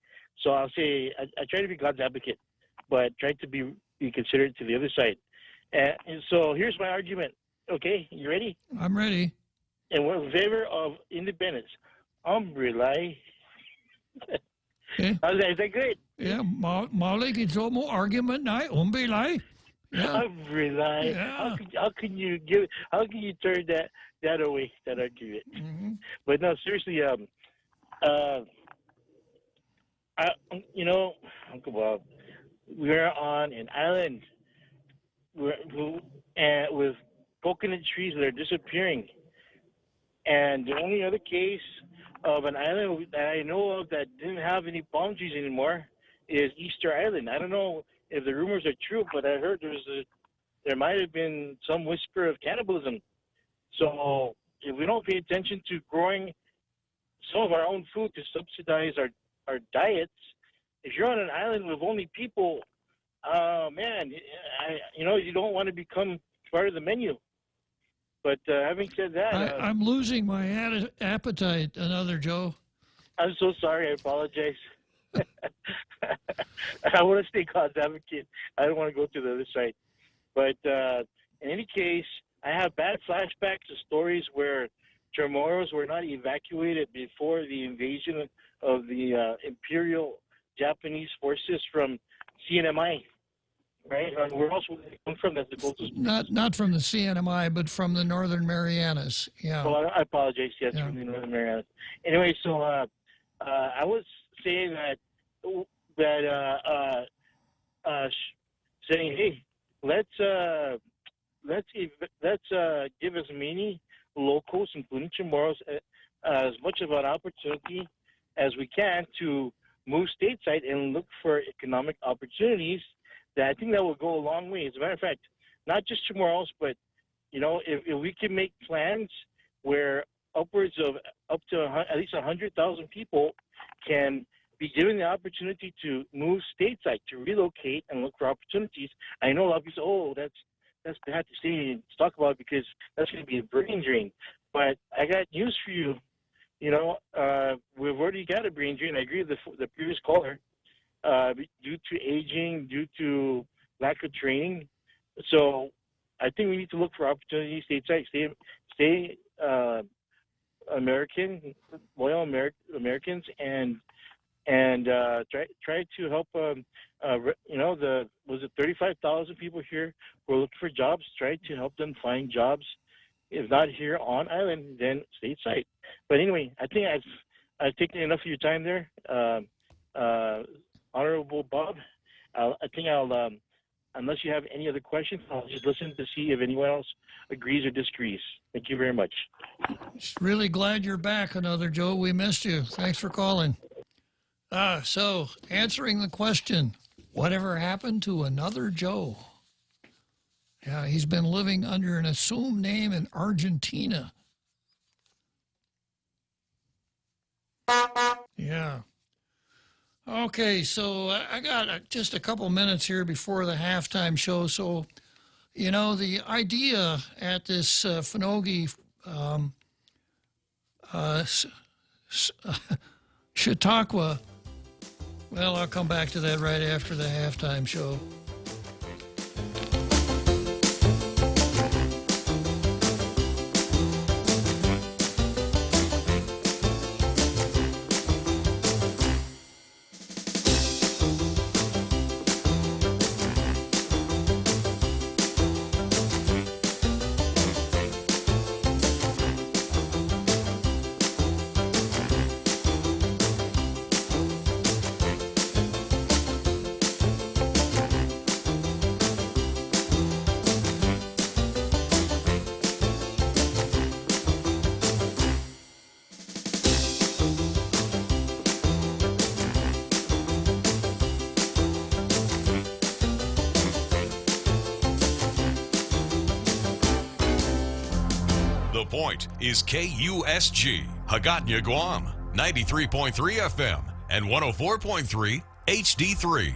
so I'll say I try to be God's advocate, but try to be considerate to the other side. And so here's my argument. Okay, you ready? I'm ready. And we're in favor of independence. Umbrella. Okay. Is that great? Yeah, Molly gets almost argument night. Umbrella. Yeah. Umbrella. Yeah. How can you turn that away, that argument? Mm-hmm. But no, seriously, Uncle Bob, we're on an island with coconut trees that are disappearing. And the only other case of an island that I know of that didn't have any palm trees anymore is Easter Island. I don't know if the rumors are true, but I heard there might have been some whisper of cannibalism. So if we don't pay attention to growing some of our own food to subsidize our diets, if you're on an island with only people, man, you don't want to become part of the menu. But having said that, I'm losing my appetite. Another Joe. I'm so sorry. I apologize. I want to stay God's advocate. I don't want to go to the other side. But in any case, I have bad flashbacks to stories where Chamorros were not evacuated before the invasion of the Imperial Japanese forces from CNMI. Right? Where else would they come from? That's the closest. Not from the CNMI, but from the Northern Marianas. Yeah. Well, I apologize. Yes, Yeah. from the Northern Marianas. Anyway, so I was saying saying, hey, let's give as many locals, including Chamorros, as much of an opportunity as we can to move stateside and look for economic opportunities. That I think that will go a long way. As a matter of fact, not just Chamorros, but if we can make plans where upwards of up to at least 100,000 people can be given the opportunity to move stateside, to relocate and look for opportunities. I know a lot of people say, "Oh, that's bad to say and talk about because that's going to be a brain drain." But I got news for you. We've already got a brain drain. I agree with the previous caller. Due to aging, due to lack of training. So I think we need to look for opportunities stateside, stay American, loyal Americans, and try to help. Was it 35,000 people here who are looking for jobs? Try to help them find jobs. If not here on island, then stateside. But anyway, I think I've taken enough of your time there. Honorable Bob, I think I'll, unless you have any other questions, I'll just listen to see if anyone else agrees or disagrees. Thank you very much. Just really glad you're back, another Joe. We missed you. Thanks for calling. So, answering the question, whatever happened to another Joe? Yeah, he's been living under an assumed name in Argentina. Yeah. Okay, so I got just a couple minutes here before the halftime show. So, the idea at this Finogi Chautauqua, well, I'll come back to that right after the halftime show. The Point is KUSG, Hagåtña, Guam, 93.3 FM and 104.3 HD3.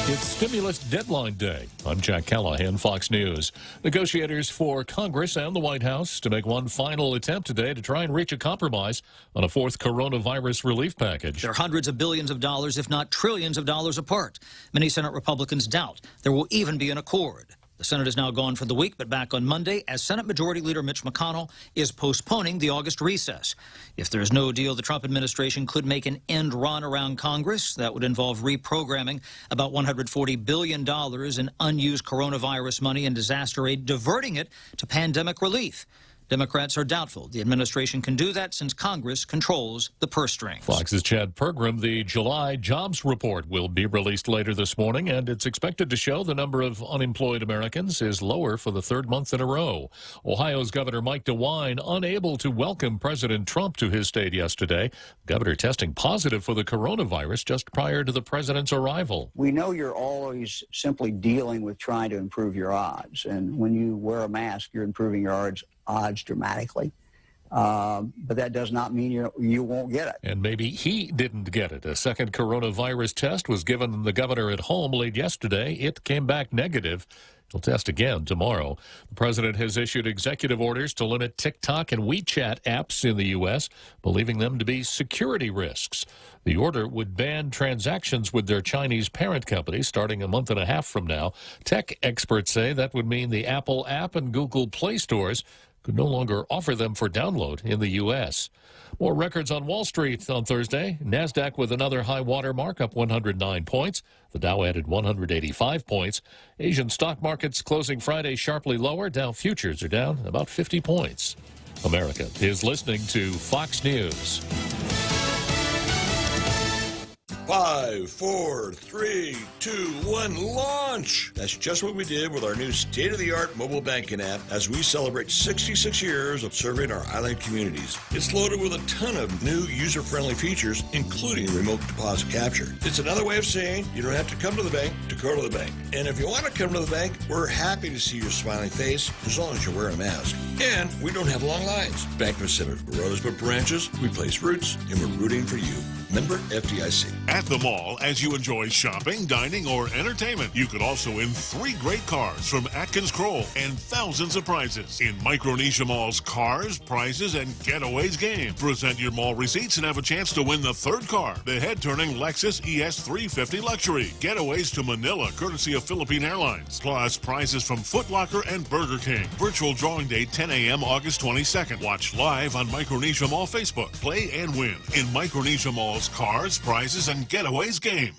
It's stimulus deadline day. I'm Jack Callahan, Fox News. Negotiators for Congress and the White House to make one final attempt today to try and reach a compromise on a fourth coronavirus relief package. They're hundreds of billions of dollars, if not trillions of dollars apart. Many Senate Republicans doubt there will even be an accord. The Senate is now gone for the week, but back on Monday as Senate Majority Leader Mitch McConnell is postponing the August recess. If there's no deal, the Trump administration could make an end run around Congress. That would involve reprogramming about $140 billion in unused coronavirus money and disaster aid, diverting it to pandemic relief. Democrats are doubtful the administration can do that since Congress controls the purse strings. Fox's Chad Pergram. The July jobs report will be released later this morning, and it's expected to show the number of unemployed Americans is lower for the third month in a row. Ohio's Governor Mike DeWine unable to welcome President Trump to his state yesterday. Governor testing positive for the coronavirus just prior to the president's arrival. We know you're always simply dealing with trying to improve your odds, and when you wear a mask, you're improving your odds dramatically. But that does not mean you won't get it. And maybe he didn't get it. A second coronavirus test was given the governor at home late yesterday. It came back negative. He'll test again tomorrow. The president has issued executive orders to limit TikTok and WeChat apps in the U.S., believing them to be security risks. The order would ban transactions with their Chinese parent company starting a month and a half from now. Tech experts say that would mean the Apple app and Google Play stores could no longer offer them for download in the U.S. More records on Wall Street on Thursday. NASDAQ with another high water mark, up 109 points. The Dow added 185 points. Asian stock markets closing Friday sharply lower. Dow futures are down about 50 points. America is listening to Fox News. 5, 4, 3, 2, 1, launch! That's just what we did with our new state-of-the-art mobile banking app as we celebrate 66 years of serving our island communities. It's loaded with a ton of new user-friendly features, including remote deposit capture. It's another way of saying you don't have to come to the bank to go to the bank. And if you want to come to the bank, we're happy to see your smiling face as long as you're wearing a mask. And we don't have long lines. Bank Pacific Rosebud branches, we place routes, and we're rooting for you. Member FDIC. At the mall, as you enjoy shopping, dining, or entertainment, you could also win 3 great cars from Atkins Kroll and thousands of prizes in Micronesia Mall's Cars, Prizes, and Getaways game. Present your mall receipts and have a chance to win the 3rd car, the head-turning Lexus ES350 Luxury. Getaways to Manila, courtesy of Philippine Airlines. Plus, prizes from Foot Locker and Burger King. Virtual drawing date 10 a.m. August 22nd. Watch live on Micronesia Mall Facebook. Play and win in Micronesia Mall's Cars, Prizes, and Getaways game.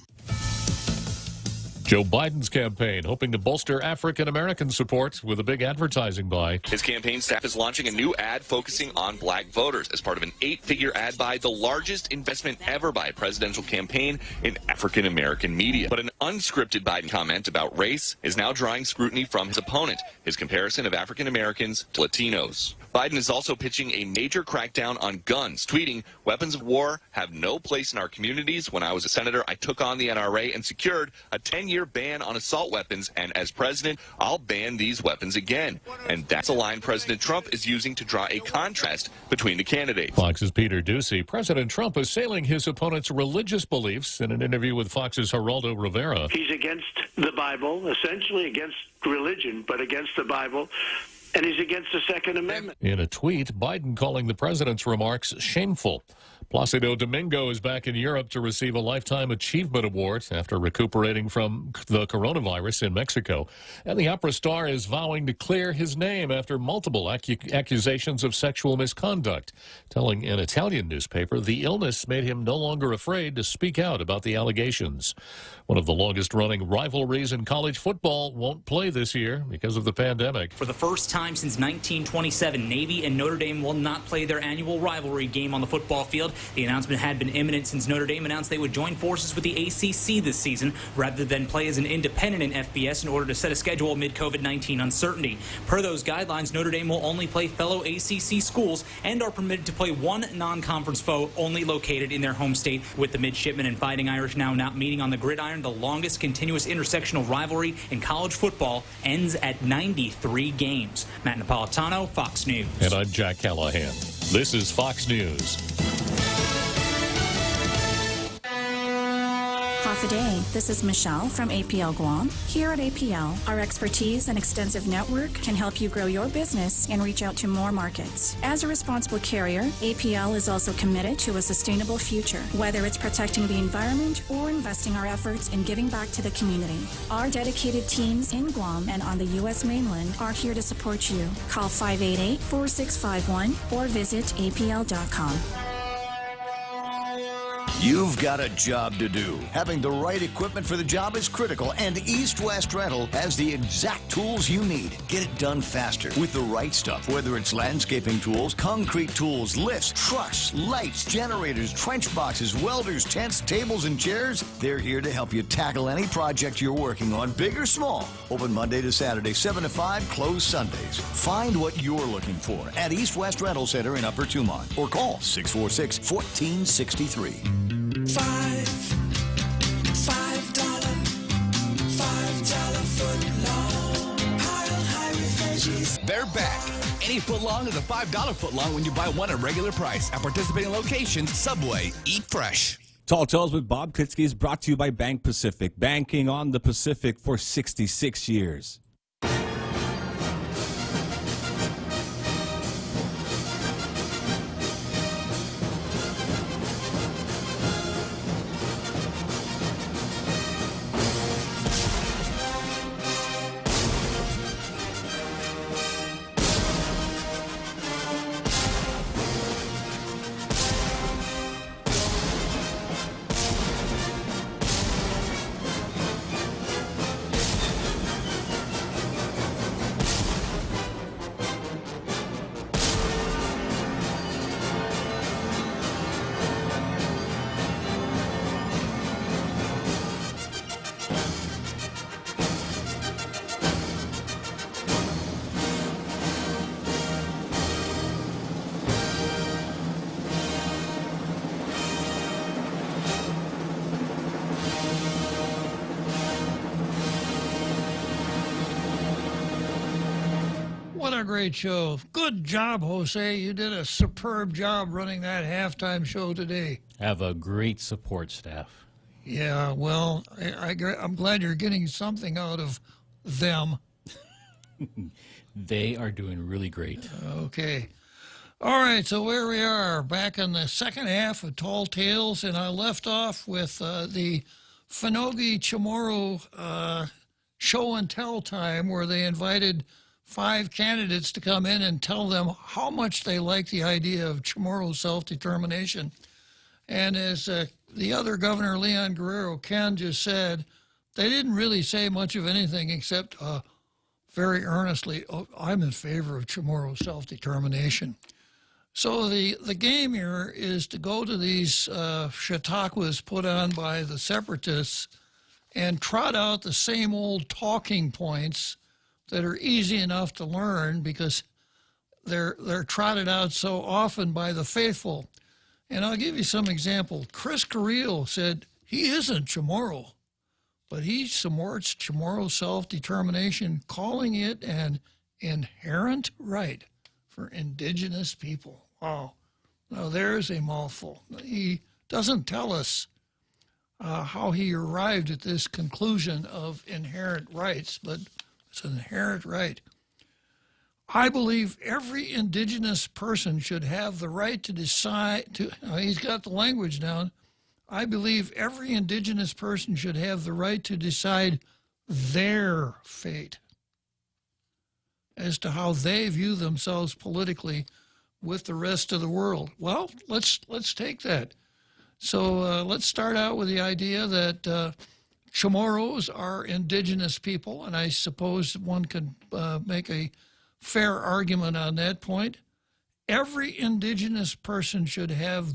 Joe Biden's campaign hoping to bolster African-American support with a big advertising buy. His campaign staff is launching a new ad focusing on black voters as part of an 8-figure ad buy, the largest investment ever by a presidential campaign in African-American media. But an unscripted Biden comment about race is now drawing scrutiny from his opponent, his comparison of African-Americans to Latinos. Biden is also pitching a major crackdown on guns, tweeting, "Weapons of war have no place in our communities. When I was a senator, I took on the NRA and secured a 10-year ban on assault weapons, and as president, I'll ban these weapons again." And that's a line President Trump is using to draw a contrast between the candidates. Fox's Peter Ducey. President Trump assailing his opponent's religious beliefs in an interview with Fox's Geraldo Rivera. He's against the Bible, essentially against religion, but against the Bible. And he's against the Second Amendment. In a tweet, Biden calling the president's remarks shameful. Placido Domingo is back in Europe to receive a Lifetime Achievement Award after recuperating from the coronavirus in Mexico. And the opera star is vowing to clear his name after multiple accusations of sexual misconduct, telling an Italian newspaper the illness made him no longer afraid to speak out about the allegations. One of the longest-running rivalries in college football won't play this year because of the pandemic. For the first time since 1927, Navy and Notre Dame will not play their annual rivalry game on the football field. The announcement had been imminent since Notre Dame announced they would join forces with the ACC this season rather than play as an independent in FBS in order to set a schedule amid COVID-19 uncertainty. Per those guidelines, Notre Dame will only play fellow ACC schools and are permitted to play one non-conference foe only located in their home state. With the Midshipmen and Fighting Irish now not meeting on the gridiron, the longest continuous intersectional rivalry in college football ends at 93 games. Matt Napolitano, Fox News. And I'm Jack Callahan. This is Fox News. Half a day. This is Michelle from APL Guam. Here at APL, our expertise and extensive network can help you grow your business and reach out to more markets. As a responsible carrier, APL is also committed to a sustainable future, whether it's protecting the environment or investing our efforts in giving back to the community. Our dedicated teams in Guam and on the U.S. mainland are here to support you. Call 588-4651 or visit apl.com. You've got a job to do. Having the right equipment for the job is critical, and East West Rental has the exact tools you need. Get it done faster with the right stuff, whether it's landscaping tools, concrete tools, lifts, trucks, lights, generators, trench boxes, welders, tents, tables, and chairs. They're here to help you tackle any project you're working on, big or small. Open Monday to Saturday, 7 to 5, closed Sundays. Find what you're looking for at East West Rental Center in Upper Tumon or call 646-1463. They're back. Any footlong is a $5 footlong when you buy one at regular price. At participating locations, Subway, eat fresh. Tall Tales with Bob Klitzkie is brought to you by Bank Pacific, banking on the Pacific for 66 years. What a great show. Good job, Jose. You did a superb job running that halftime show today. Have a great support staff. Yeah, well, I'm glad you're getting something out of them. They are doing really great. Okay. All right, so where we are, back in the second half of Tall Tales, and I left off with the Finogi Chamorro show and tell time where they invited 5 candidates to come in and tell them how much they like the idea of Chamorro self-determination. And as the other governor, Leon Guerrero, Ken, just said, they didn't really say much of anything except very earnestly, oh, I'm in favor of Chamorro self-determination. So the game here is to go to these chautauquas put on by the separatists and trot out the same old talking points that are easy enough to learn because they're trotted out so often by the faithful. And I'll give you some example. Chris Carrillo said he isn't Chamorro, but he supports Chamorro self-determination, calling it an inherent right for indigenous people. Wow. Now there's a mouthful. He doesn't tell us how he arrived at this conclusion of inherent rights, but it's an inherent right. I believe every indigenous person should have the right to decide to, he's got the language down. I believe every indigenous person should have the right to decide their fate as to how they view themselves politically with the rest of the world. Well, let's take that. So let's start out with the idea that Chamorros are indigenous people, and I suppose one can make a fair argument on that point. Every indigenous person should have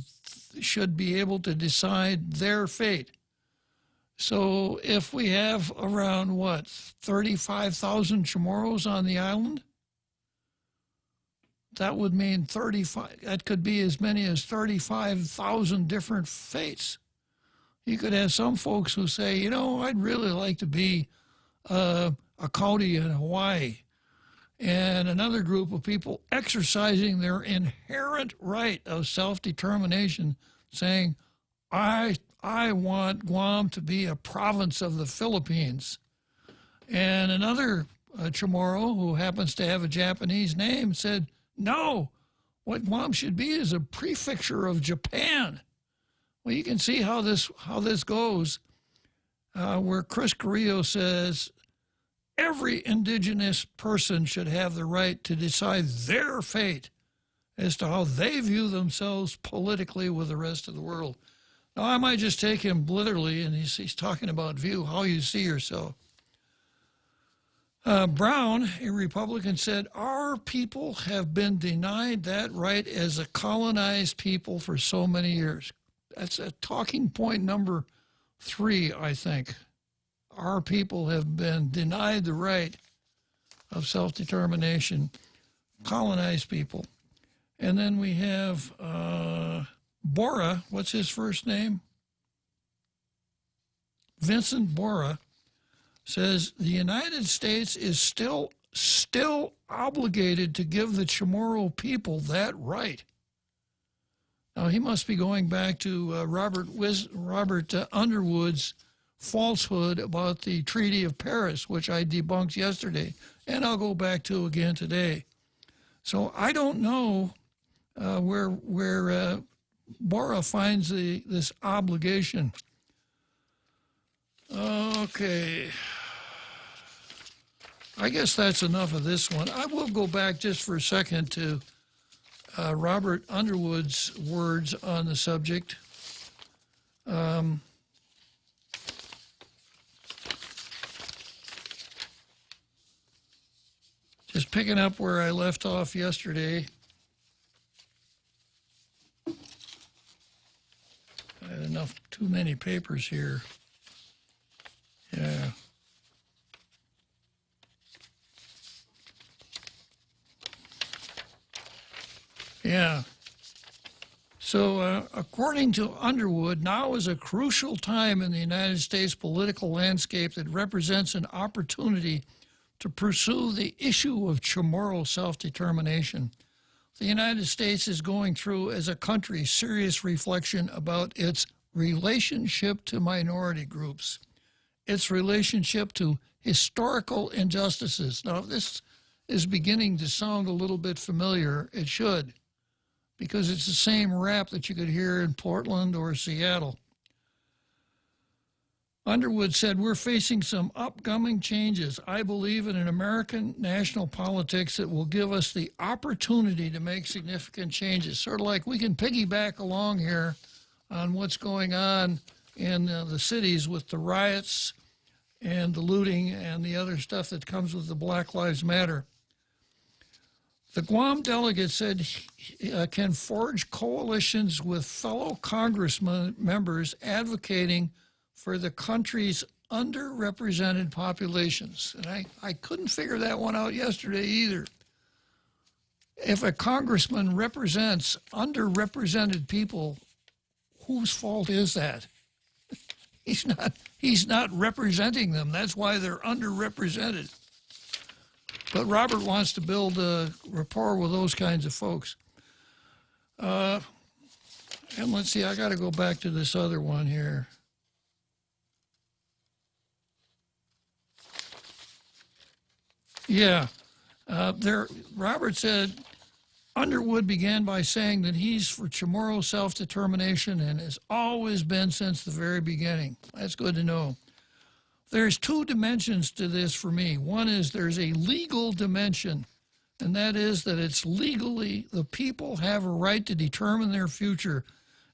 should be able to decide their fate. So if we have around, 35,000 Chamorros on the island, that would mean that could be as many as 35,000 different fates. You could have some folks who say, I'd really like to be a county in Hawaii. And another group of people exercising their inherent right of self-determination, saying, I want Guam to be a province of the Philippines. And another Chamorro, who happens to have a Japanese name, said, no, what Guam should be is a prefecture of Japan. Well, you can see how this goes, where Chris Carrillo says every indigenous person should have the right to decide their fate as to how they view themselves politically with the rest of the world. Now, I might just take him literally, and he's talking about how you see yourself. Brown, a Republican, said, our people have been denied that right as a colonized people for so many years. That's a talking point number 3, I think. Our people have been denied the right of self-determination, colonized people. And then we have Bora, what's his first name? Vincent Bora says the United States is still obligated to give the Chamorro people that right. Now, he must be going back to Robert Underwood's falsehood about the Treaty of Paris, which I debunked yesterday, and I'll go back to again today. So I don't know where Bora finds this obligation. Okay. I guess that's enough of this one. I will go back just for a second to Robert Underwood's words on the subject. Just picking up where I left off yesterday. I had too many papers here. Yeah. Yeah. So according to Underwood, now is a crucial time in the United States political landscape that represents an opportunity to pursue the issue of Chamorro self-determination. The United States is going through, as a country, serious reflection about its relationship to minority groups, its relationship to historical injustices. Now, if this is beginning to sound a little bit familiar, it should, because it's the same rap that you could hear in Portland or Seattle. Underwood said, we're facing some upcoming changes. I believe in an American national politics that will give us the opportunity to make significant changes. Sort of like we can piggyback along here on what's going on in the cities with the riots and the looting and the other stuff that comes with the Black Lives Matter. The Guam delegate said he can forge coalitions with fellow Congressmen members advocating for the country's underrepresented populations. And I couldn't figure that one out yesterday either. If a congressman represents underrepresented people, whose fault is that? He's not representing them. That's why they're underrepresented. But Robert wants to build a rapport with those kinds of folks. And let's see, I got to go back to this other one here. Yeah, Robert said, Underwood began by saying that he's for Chamorro self-determination and has always been since the very beginning. That's good to know. There's 2 dimensions to this for me. One is there's a legal dimension, and that is that it's legally, the people have a right to determine their future,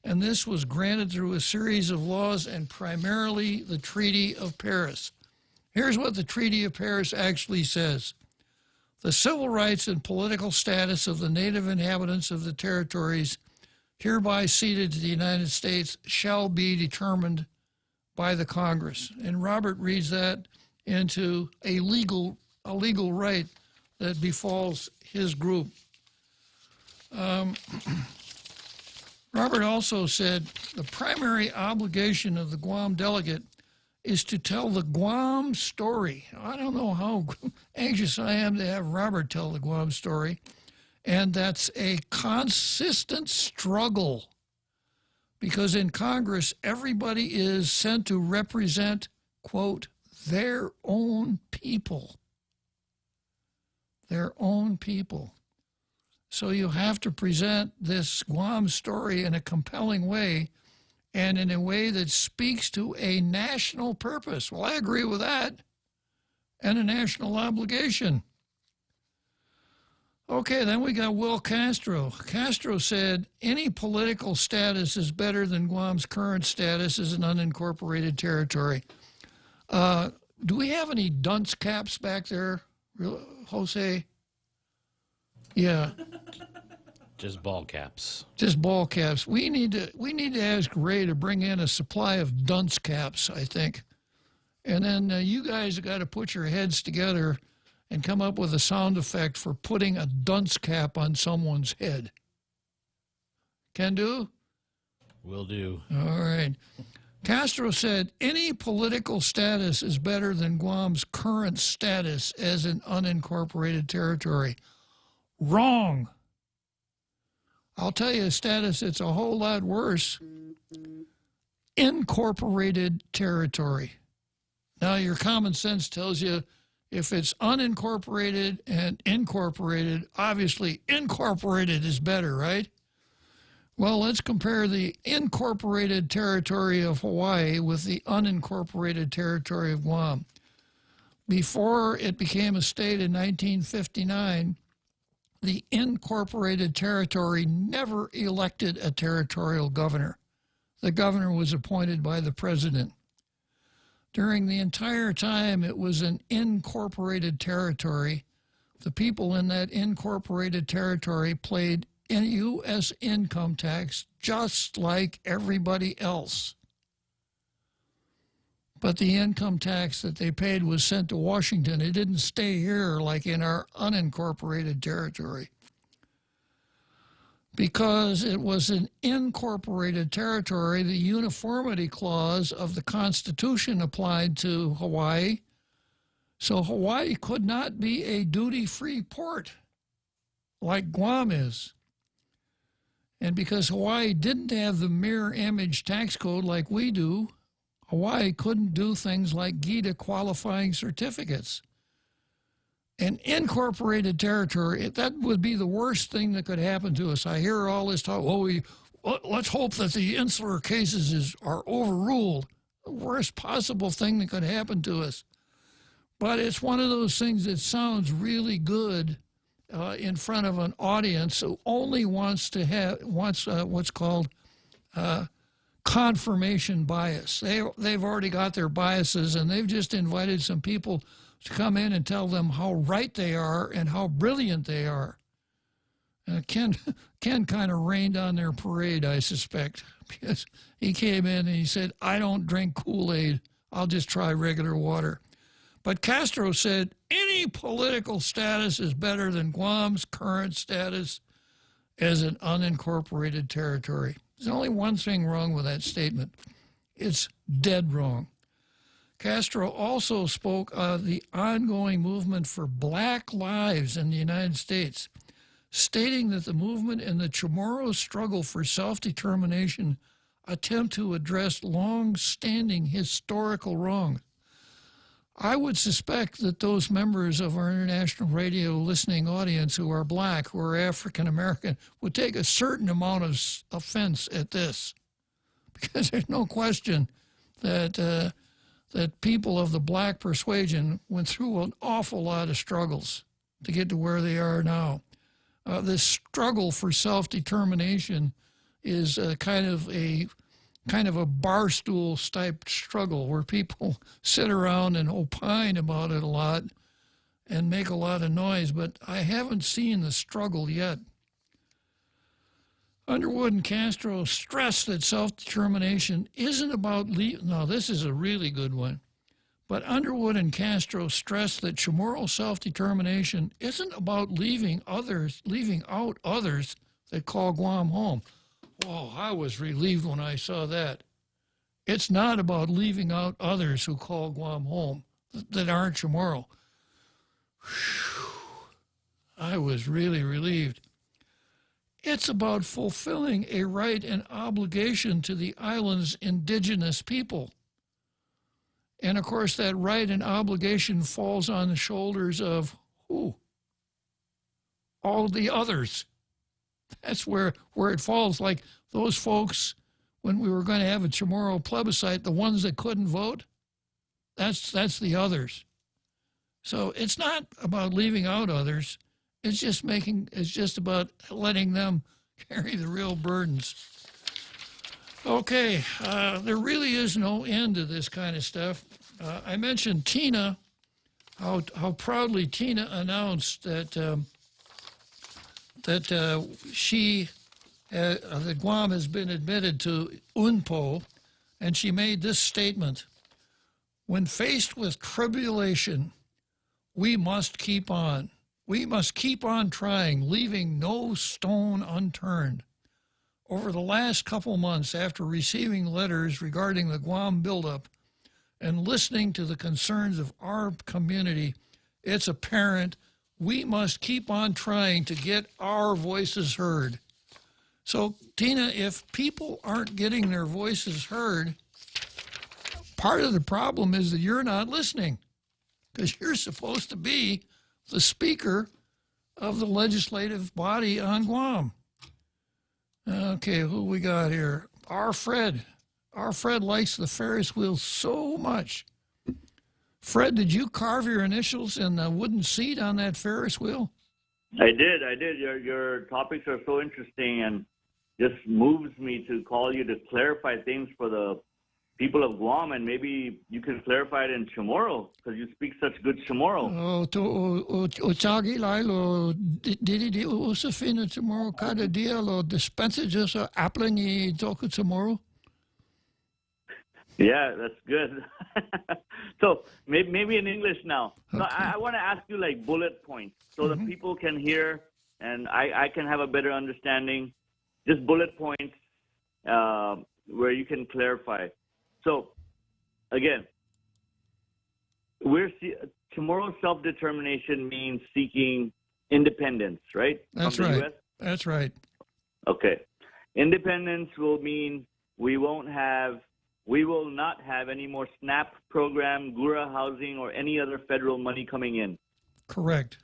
and this was granted through a series of laws and primarily the Treaty of Paris. Here's what the Treaty of Paris actually says. The civil rights and political status of the native inhabitants of the territories hereby ceded to the United States shall be determined by the Congress. And Robert reads that into a legal right that befalls his group. Robert also said the primary obligation of the Guam delegate is to tell the Guam story. I don't know how anxious I am to have Robert tell the Guam story. And that's a consistent struggle because in Congress, everybody is sent to represent, quote, their own people. Their own people. So you have to present this Guam story in a compelling way and in a way that speaks to a national purpose. Well, I agree with that. And a national obligation. Okay, then we got Will Castro. Castro said, any political status is better than Guam's current status as an unincorporated territory. Do we have any dunce caps back there, Jose? Yeah. Just ball caps. Just ball caps. We need to ask Ray to bring in a supply of dunce caps, I think. And then you guys have got to put your heads together and come up with a sound effect for putting a dunce cap on someone's head. Can do? Will do. All right. Castro said, any political status is better than Guam's current status as an unincorporated territory. Wrong. I'll tell you a status that's a whole lot worse. Incorporated territory. Now, your common sense tells you if it's unincorporated and incorporated, obviously incorporated is better, right? Well, let's compare the incorporated territory of Hawaii with the unincorporated territory of Guam. Before it became a state in 1959, the incorporated territory never elected a territorial governor. The governor was appointed by the president. During the entire time it was an incorporated territory, the people in that incorporated territory paid U.S. income tax just like everybody else. But the income tax that they paid was sent to Washington. It didn't stay here like in our unincorporated territory. Because it was an incorporated territory, the uniformity clause of the Constitution applied to Hawaii. So Hawaii could not be a duty-free port like Guam is. And because Hawaii didn't have the mirror image tax code like we do, Hawaii couldn't do things like GITA qualifying certificates. An incorporated territory, that would be the worst thing that could happen to us. I hear all this talk, let's hope that the insular cases are overruled. The worst possible thing that could happen to us. But it's one of those things that sounds really good in front of an audience who only wants what's called confirmation bias. They've already got their biases, and they've just invited some people to come in and tell them how right they are and how brilliant they are. Ken kind of rained on their parade, I suspect, because he came in and he said, I don't drink Kool-Aid. I'll just try regular water. But Castro said, any political status is better than Guam's current status as an unincorporated territory. There's only one thing wrong with that statement. It's dead wrong. Castro also spoke of the ongoing movement for black lives in the United States, stating that the movement and the Chamorro struggle for self-determination attempt to address long-standing historical wrongs. I would suspect that those members of our international radio listening audience who are black, who are African American, would take a certain amount of offense at this, because there's no question that that people of the black persuasion went through an awful lot of struggles to get to where they are now. This struggle for self-determination is kind of a barstool type struggle where people sit around and opine about it a lot and make a lot of noise, but I haven't seen the struggle yet. Underwood and Castro stressed that self-determination isn't about no, this is a really good one. But Underwood and Castro stressed that Chamorro self-determination isn't about leaving out others that call Guam home. Whoa, I was relieved when I saw that. It's not about leaving out others who call Guam home that aren't Chamorro. I was really relieved. It's about fulfilling a right and obligation to the island's indigenous people. And of course, that right and obligation falls on the shoulders of who? All the others. That's where it falls. Like those folks, when we were going to have a Chamorro plebiscite, the ones that couldn't vote, that's the others. So it's not about leaving out others. It's just about letting them carry the real burdens. Okay, there really is no end to this kind of stuff. I mentioned Tina, how proudly Tina announced that that Guam has been admitted to UNPO, and she made this statement: "When faced with tribulation, we must keep on. We must keep on trying, leaving no stone unturned. Over the last couple months, after receiving letters regarding the Guam buildup and listening to the concerns of our community, it's apparent we must keep on trying to get our voices heard." So, Tina, if people aren't getting their voices heard, part of the problem is that you're not listening, because you're supposed to be the speaker of the legislative body on Guam. Okay, who we got here? Our Fred. Our Fred likes the Ferris wheel so much. Fred, did you carve your initials in the wooden seat on that Ferris wheel? I did. Your topics are so interesting and just moves me to call you to clarify things for the people of Guam, and maybe you can clarify it in Chamorro, because you speak such good Chamorro. O chagi lai lo didi usafina Chamorro kada dia lo dispensa just apple ni toku Chamorro. Yeah, that's good. So maybe in English now. So I want to ask you like bullet points so that people can hear and I can have a better understanding. Just bullet points where you can clarify. So, again, Chamorro self-determination means seeking independence, right? That's From the right. US? That's right. Okay. Independence will mean we will not have any more SNAP program, Gura housing, or any other federal money coming in. Correct.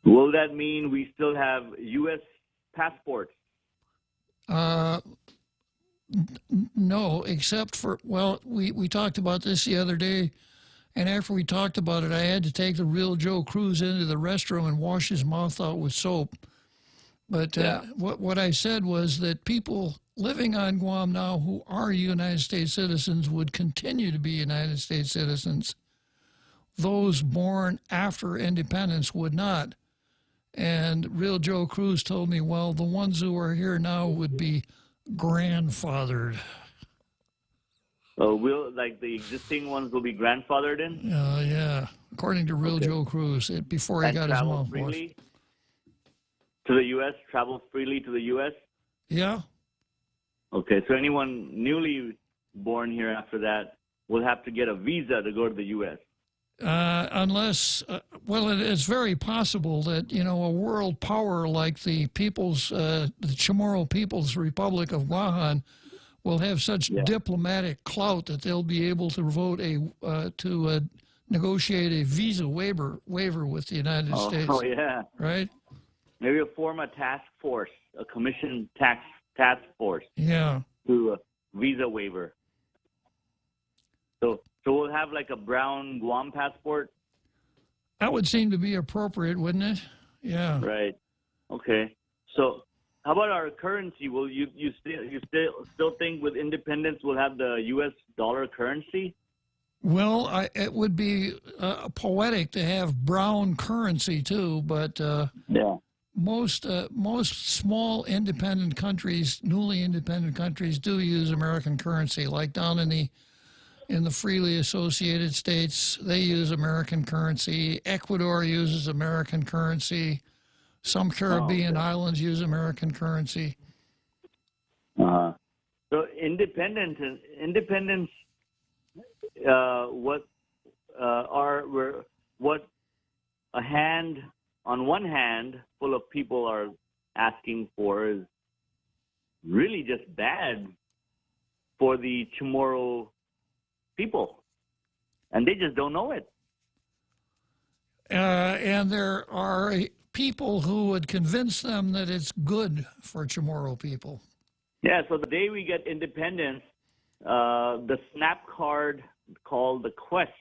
Will that mean we still have U.S. passports? No, except for, well, we talked about this the other day, and after we talked about it, I had to take the real Joe Cruz into the restroom and wash his mouth out with soap. But what I said was that people living on Guam now who are United States citizens would continue to be United States citizens. Those born after independence would not. And real Joe Cruz told me, well, the ones who are here now would be grandfathered. Will like the existing ones will be grandfathered in? Yeah, according to real Joe Cruz, before he got his mouth washed. To the U.S., travel freely to the U.S.? Yeah. Okay, so anyone newly born here after that will have to get a visa to go to the U.S. Unless, well, it's very possible that, a world power like the Chamorro People's Republic of Guahan will have such diplomatic clout that they'll be able to vote to negotiate a visa waiver with the United States. Oh, yeah. Right? Maybe form a task force, a commission task force. Yeah. To a visa waiver. So we'll have like a brown Guam passport? That would seem to be appropriate, wouldn't it? Yeah. Right. Okay. So how about our currency? Will you still think with independence we'll have the U.S. dollar currency? Well, it would be poetic to have brown currency too, but most small independent countries, newly independent countries, do use American currency. Like down in the freely associated states, they use American currency. Ecuador uses American currency. Some Caribbean islands use American currency. So independence, what a hand on one hand full of people are asking for is really just bad for the Chamorro people, and they just don't know it. And there are people who would convince them that it's good for Chamorro people. Yeah, so the day we get independence, the SNAP card called the Quest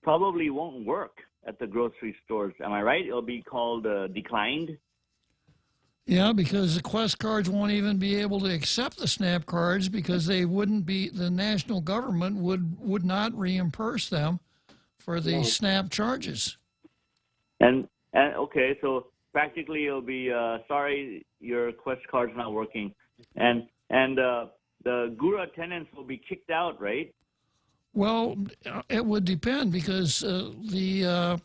probably won't work at the grocery stores. Am I right? It'll be called declined. Yeah, because the Quest cards won't even be able to accept the SNAP cards because they wouldn't be, the national government would not reimburse them for the SNAP charges. And okay, so practically it'll be sorry, your Quest card's not working, and the Gura tenants will be kicked out, right? Well, it would depend because the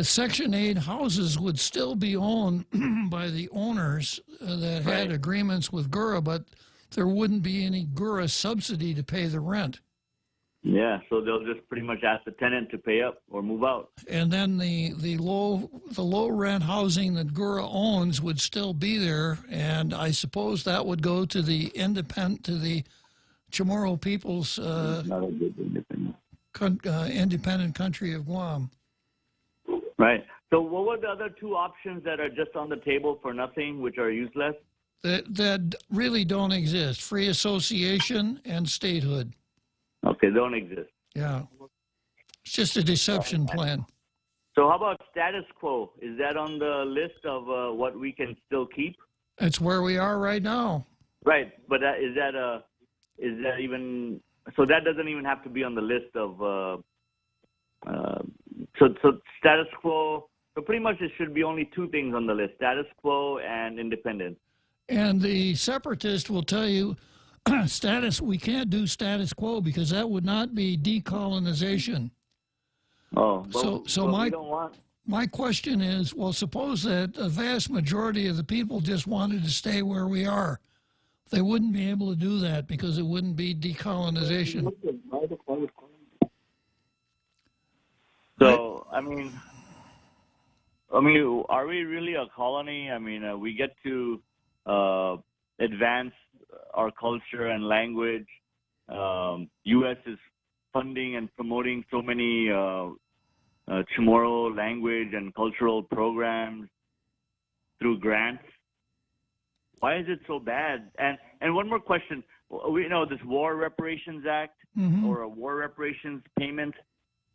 Section 8 houses would still be owned by the owners that had agreements with Gura, but there wouldn't be any Gura subsidy to pay the rent. Yeah, so they'll just pretty much ask the tenant to pay up or move out. And then the low rent housing that Gura owns would still be there, and I suppose that would go to the Chamorro people's independent country of Guam. Right. So what were the other two options that are just on the table for nothing, which are useless? That really don't exist. Free association and statehood. Okay, they don't exist. Yeah. It's just a deception plan. So how about status quo? Is that on the list of what we can still keep? It's where we are right now. Right, but is that even, so that doesn't even have to be on the list of, so status quo, so pretty much it should be only two things on the list, status quo and independence. And the separatist will tell you, we can't do status quo because that would not be decolonization. Oh, so we don't want. My question is, well, suppose that a vast majority of the people just wanted to stay where we are. They wouldn't be able to do that because it wouldn't be decolonization. So, I mean, are we really a colony? I mean, we get to advance our culture and language. U.S. is funding and promoting so many Chamorro language and cultural programs through grants. Why is it so bad? And one more question. We know this War Reparations Act or a War Reparations payment.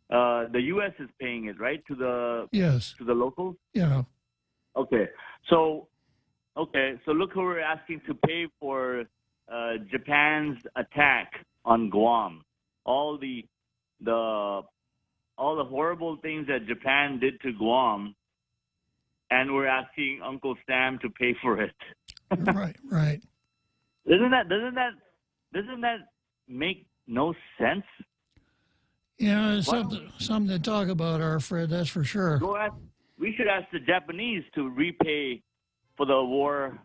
The U.S. is paying it, right, to the locals? Yeah. Okay. So look who we're asking to pay for Japan's attack on Guam. All the horrible things that Japan did to Guam, and we're asking Uncle Sam to pay for it. Right. Doesn't that make no sense? Yeah, it's something to talk about, Fred, that's for sure. We should ask the Japanese to repay for the war,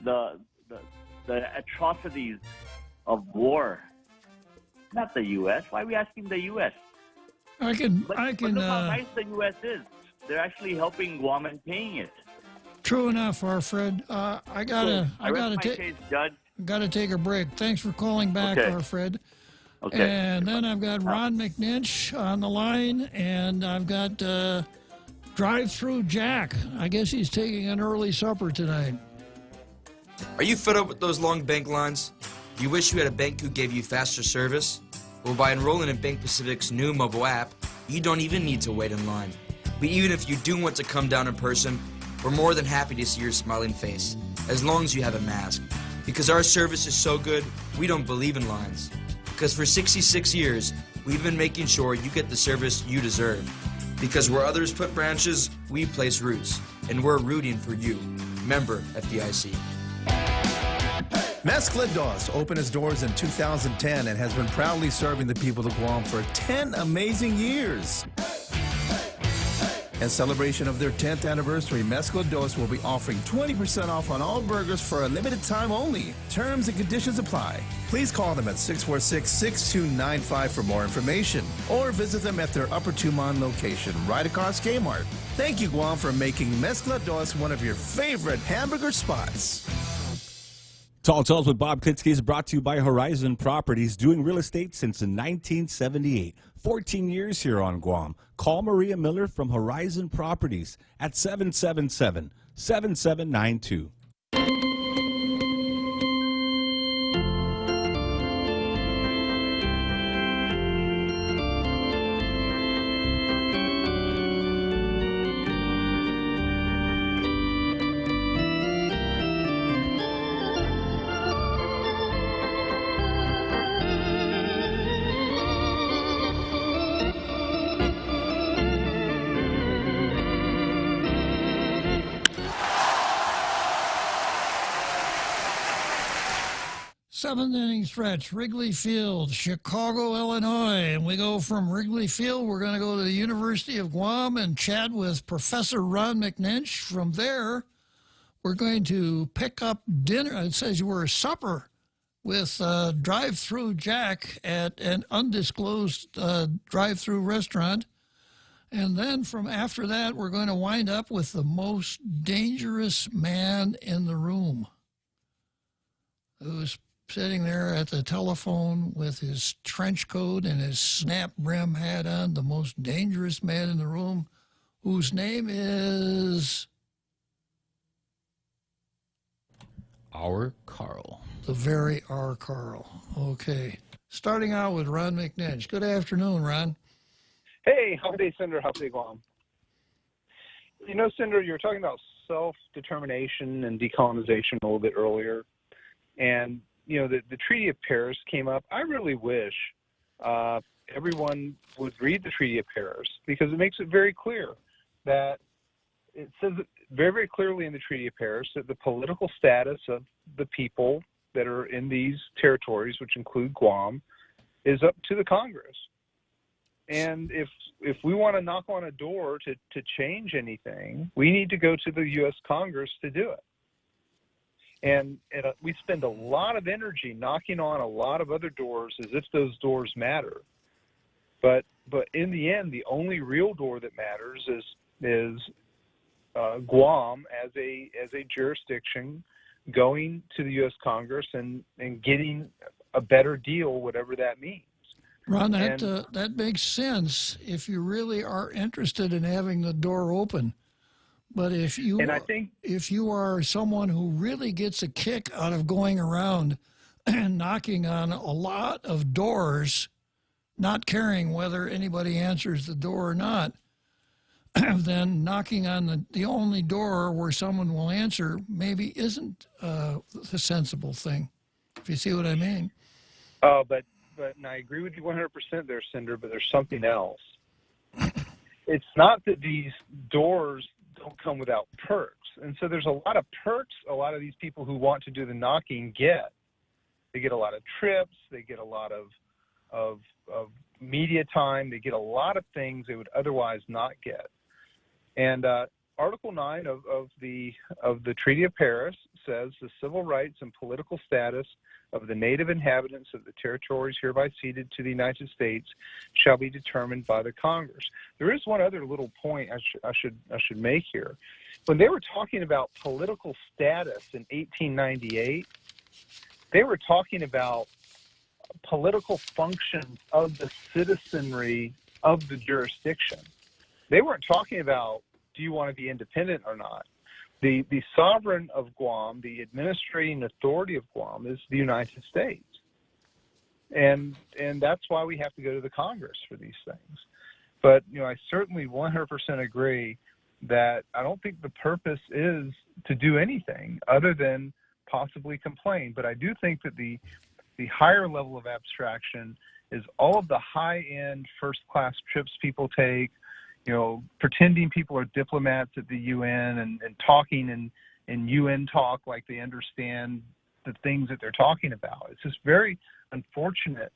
the atrocities of war. Not the U.S. Why are we asking the U.S.? I can. But look how nice the U.S. is. They're actually helping Guam and paying it. True enough, Fred. I gotta take a break. Thanks for calling back, Fred. Okay. And then I've got Ron McNinch on the line, and I've got Drive-Through Jack. I guess he's taking an early supper tonight. Are you fed up with those long bank lines? Do you wish you had a bank who gave you faster service? Well, by enrolling in Bank Pacific's new mobile app, you don't even need to wait in line. But even if you do want to come down in person, we're more than happy to see your smiling face, as long as you have a mask. Because our service is so good, we don't believe in lines. Because for 66 years, we've been making sure you get the service you deserve. Because where others put branches, we place roots. and we're rooting for you. Member FDIC. Mezcla Dos opened its doors in 2010 and has been proudly serving the people of Guam for 10 amazing years. In celebration of their 10th anniversary, Mezcla Dos will be offering 20% off on all burgers for a limited time only. Terms and conditions apply. Please call them at 646-6295 for more information, or visit them at their Upper Tumon location right across Kmart. Thank you, Guam, for making Mezcla Dos one of your favorite hamburger spots. Tall Tales with Bob Klitzkie is brought to you by Horizon Properties, doing real estate since 1978. 14 years here on Guam. Call Maria Miller from Horizon Properties at 777-7792. Seventh inning stretch, Wrigley Field, Chicago, Illinois. And we go from Wrigley Field, we're going to go to the University of Guam and chat with Professor Ron McNinch. From there, we're going to pick up dinner. It says we're supper with Drive-Through Jack at an undisclosed drive-through restaurant. And then from after that, we're going to wind up with the most dangerous man in the room, who's sitting there at the telephone with his trench coat and his snap brim hat on, the most dangerous man in the room, whose name is... Our Carl. The very our Carl. Okay. Starting out with Ron McNinch. Good afternoon, Ron. Hey, howdy, Senator. Howdy, Guam. You know, Senator, you were talking about self-determination and decolonization a little bit earlier. And you know, the Treaty of Paris came up. I really wish everyone would read the Treaty of Paris, because it makes it very clear that it says very, very clearly in the Treaty of Paris that the political status of the people that are in these territories, which include Guam, is up to the Congress. And if we want to knock on a door to change anything, we need to go to the U.S. Congress to do it. And we spend a lot of energy knocking on a lot of other doors as if those doors matter. But in the end, the only real door that matters is Guam as a jurisdiction going to the U.S. Congress and getting a better deal, whatever that means. Ron, that makes sense if you really are interested in having the door open. But if you are someone who really gets a kick out of going around and knocking on a lot of doors, not caring whether anybody answers the door or not, then knocking on the only door where someone will answer maybe isn't the sensible thing, if you see what I mean. But and I agree with you 100% there, Senator, but there's something else. It's not that these doors don't come without perks. And so there's a lot of perks a lot of these people who want to do the knocking get. They get a lot of trips. They get a lot of media time. They get a lot of things they would otherwise not get. And Article 9 of the Treaty of Paris says the civil rights and political status of the native inhabitants of the territories hereby ceded to the United States shall be determined by the Congress. There is one other little point I should make here. When they were talking about political status in 1898, they were talking about political functions of the citizenry of the jurisdiction. They weren't talking about, do you want to be independent or not? The sovereign of Guam, the administrating authority of Guam, is the United States. And that's why we have to go to the Congress for these things. But, you know, I certainly 100% agree that I don't think the purpose is to do anything other than possibly complain. But I do think that the higher level of abstraction is all of the high-end first-class trips people take, pretending people are diplomats at the UN and talking in UN talk like they understand the things that they're talking about. It's just very unfortunate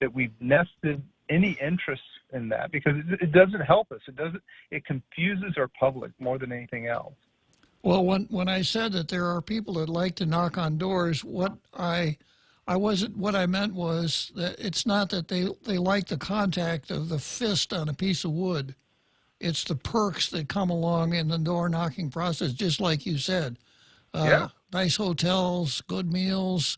that we've nested any interest in that, because it doesn't help us. It confuses our public more than anything else. Well, when I said that there are people that like to knock on doors, what I meant was that it's not that they like the contact of the fist on a piece of wood. It's the perks that come along in the door knocking process, just like you said. Nice hotels, good meals,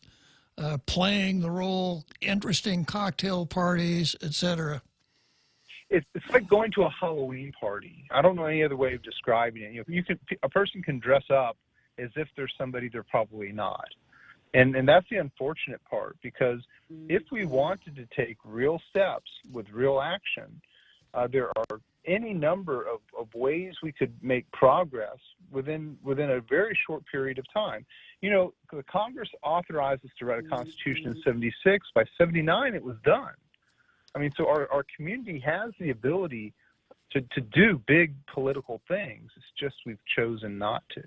playing the role, interesting cocktail parties, etc. It's like going to a Halloween party. I don't know any other way of describing it. A person can dress up as if they're somebody they're probably not. And that's the unfortunate part, because if we wanted to take real steps with real action, there are any number of ways we could make progress within a very short period of time. The Congress authorized us to write a Constitution in 76. By 79, it was done. I mean, so our community has the ability to do big political things. It's just we've chosen not to.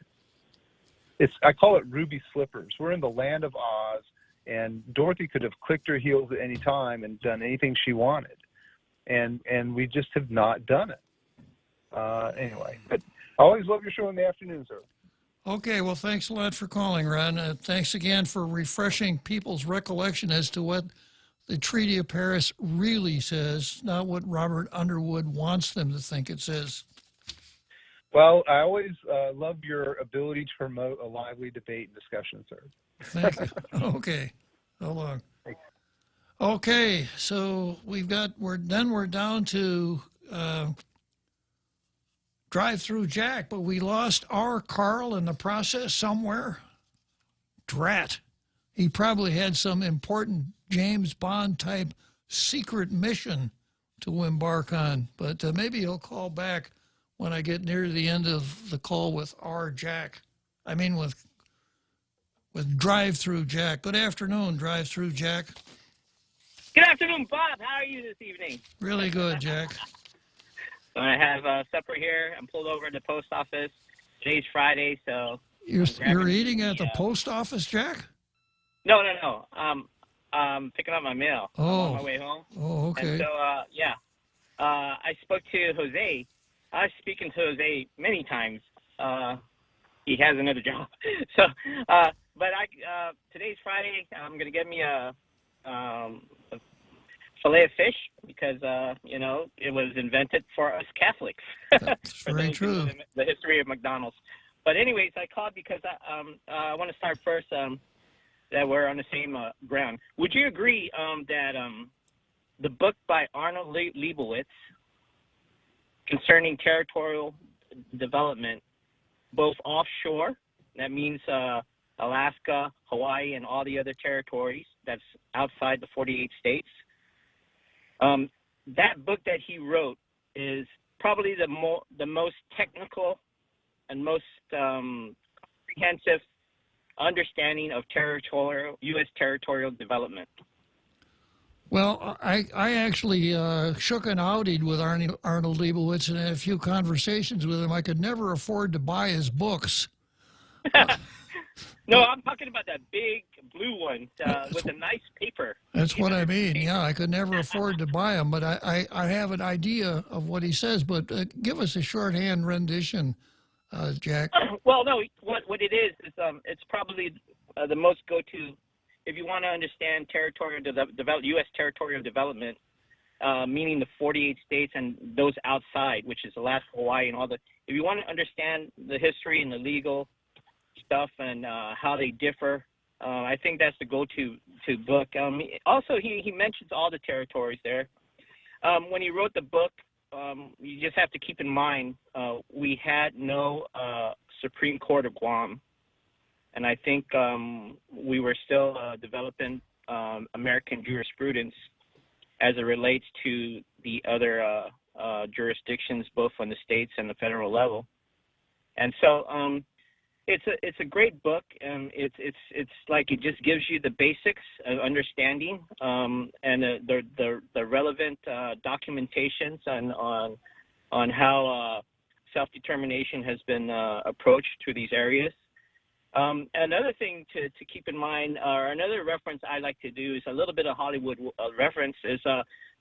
I call it ruby slippers. We're in the land of Oz, and Dorothy could have clicked her heels at any time and done anything she wanted. And we just have not done it. Anyway, but I always love your show in the afternoon, sir. Okay, well, thanks a lot for calling, Ron. Thanks again for refreshing people's recollection as to what the Treaty of Paris really says, not what Robert Underwood wants them to think it says. Well, I always love your ability to promote a lively debate and discussion, sir. Thank you. Okay, so long. Okay, so we're down to Drive-Through Jack, but we lost our Carl in the process somewhere. Drat. He probably had some important James Bond type secret mission to embark on, but maybe he'll call back when I get near the end of the call with with Drive-Through Jack. Good afternoon, Drive-Through Jack. Good afternoon, Bob. How are you this evening? Really good, Jack. I have supper here. I'm pulled over at the post office. Today's Friday, so... You're eating at the post office, Jack? No. I'm picking up my mail. I'm on my way home. Oh, okay. And so, I spoke to Jose. I was speaking to Jose many times. He has another job. So, but today's Friday. I'm going to get me a fillet of fish because, it was invented for us Catholics. That's very true. The history of McDonald's. But anyways, I called because I want to start first that we're on the same ground. Would you agree that the book by Arnold Leibowitz concerning territorial development, both offshore, that means Alaska, Hawaii, and all the other territories that's outside the 48 states, that book that he wrote is probably the most technical and most comprehensive understanding of U.S. territorial development. Well, I actually shook an outie with Arnold Leibowitz and had a few conversations with him. I could never afford to buy his books. No, I'm talking about that big blue one with the nice paper. That's what I mean. Yeah, I could never afford to buy them, but I have an idea of what he says. But give us a shorthand rendition, Jack. Well, no, what it is it's probably the most go-to if you want to understand U.S. territorial development, meaning the 48 states and those outside, which is Alaska, Hawaii, and all the. If you want to understand the history and the legal stuff and how they differ, I think that's the go-to book. Also, he mentions all the territories there. When he wrote the book, you just have to keep in mind we had no Supreme Court of Guam. And I think we were still developing American jurisprudence as it relates to the other jurisdictions, both on the states and the federal level. And so it's a great book, and it's like it just gives you the basics of understanding and the relevant documentations on how self-determination has been approached to these areas. Another thing to keep in mind, or another reference I like to do is a little bit of Hollywood reference, is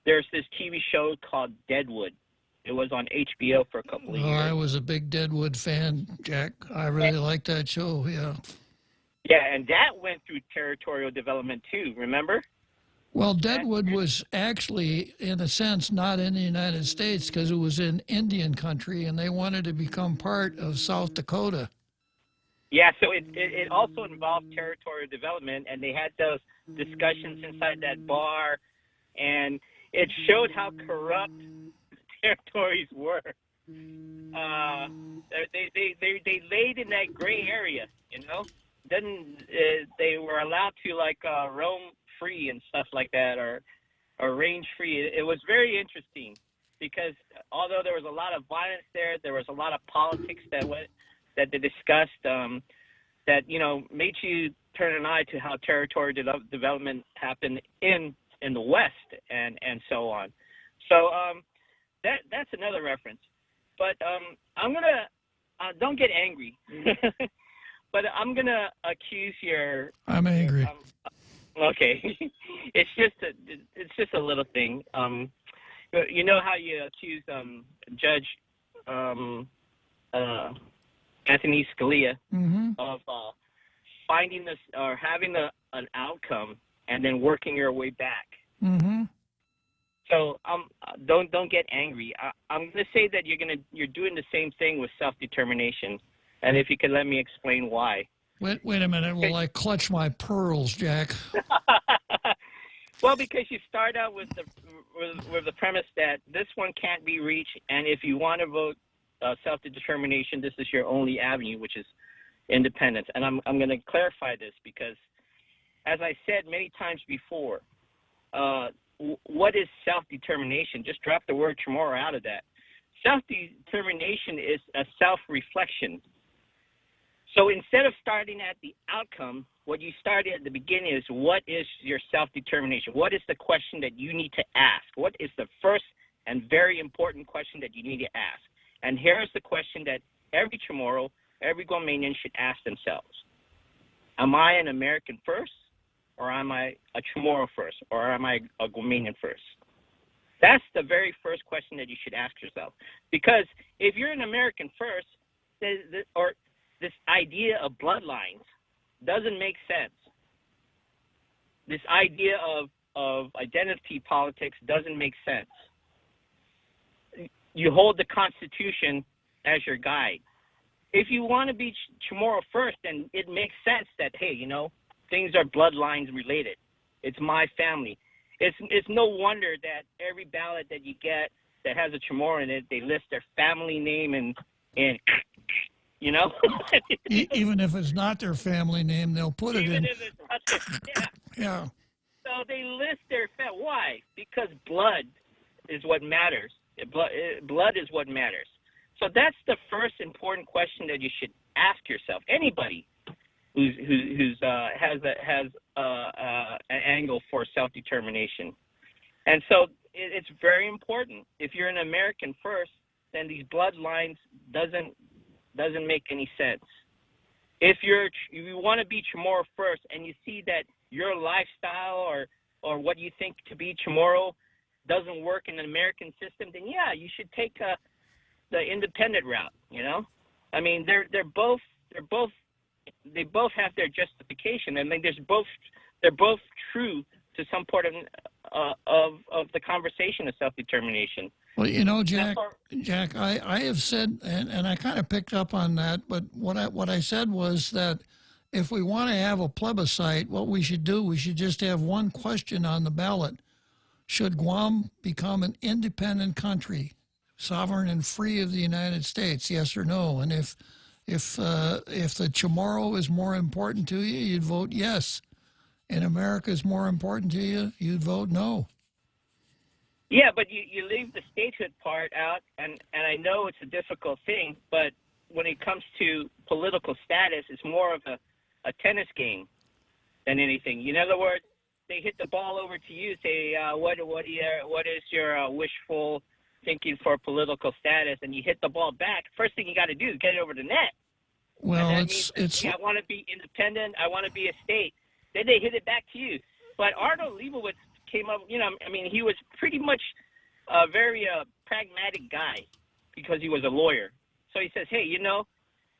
there's this TV show called Deadwood. It was on HBO for a couple of years. I was a big Deadwood fan, Jack. I really liked that show, yeah. Yeah, and that went through territorial development too, remember? Well, Deadwood was actually, in a sense, not in the United States because it was in Indian country, and they wanted to become part of South Dakota. Yeah, so it also involved territorial development, and they had those discussions inside that bar, and it showed how corrupt territories were. They laid in that gray area, you know. They were allowed to roam free and stuff like that, or range free. It was very interesting because although there was a lot of violence there was a lot of politics that they discussed that made you turn an eye to how territorial development happened in the West and so on. So that's another reference. But I'm gonna don't get angry. But I'm gonna accuse your. I'm angry. Okay, it's just a little thing. You know how you accuse Judge Anthony Scalia of finding this or having an outcome and then working your way back. Mm-hmm. So don't get angry. I'm gonna say that you're doing the same thing with self-determination. And if you could let me explain why. Wait a minute. Will I clutch my pearls, Jack? Well, because you start out with the premise that this one can't be reached, and if you want to vote self-determination, this is your only avenue, which is independence. And I'm going to clarify this because, as I said many times before, what is self-determination? Just drop the word tomorrow out of that. Self-determination is a self-reflection. So instead of starting at the outcome, what you started at the beginning is, what is your self-determination? What is the question that you need to ask? What is the first and very important question that you need to ask? And here's the question that every Chamorro, every Guamanian should ask themselves. Am I an American first, or am I a Chamorro first, or am I a Guamanian first? That's the very first question that you should ask yourself. Because if you're an American first, or this idea of bloodlines doesn't make sense. This idea of identity politics doesn't make sense. You hold the Constitution as your guide. If you want to be Chamorro first, then it makes sense that, hey, things are bloodlines related. It's my family. It's no wonder that every ballot that you get that has a Chamorro in it, they list their family name and Even if it's not their family name, they'll put it in. If it's not Yeah. So they list their family. Why? Because blood is what matters. Blood is what matters. So that's the first important question that you should ask yourself. Anybody who's has an angle for self-determination, and so it's very important. If you're an American first, then these bloodlines doesn't make any sense. If you want to be Chamorro first, and you see that your lifestyle or what you think to be Chamorro doesn't work in an American system, then yeah, you should take the independent route. I mean, they both have their justification. I mean, they're both true to some part of the conversation of self-determination. Well, Jack, I have said, and I kind of picked up on that, but what I said was that if we want to have a plebiscite, what we should do, we should just have one question on the ballot. Should Guam become an independent country, sovereign and free of the United States, yes or no? And if the Chamorro is more important to you, you'd vote yes. And America is more important to you, you'd vote no. Yeah, but you leave the statehood part out, and I know it's a difficult thing, but when it comes to political status, it's more of a tennis game than anything. In other words, they hit the ball over to you, say, what is your wishful thinking for political status, and you hit the ball back, first thing you got to do is get it over the net. Well, and that it's means, hey, I want to be independent. I want to be a state. Then they hit it back to you. But Arnold Leibovitz came up, I mean, he was pretty much a very pragmatic guy because he was a lawyer. So he says, hey,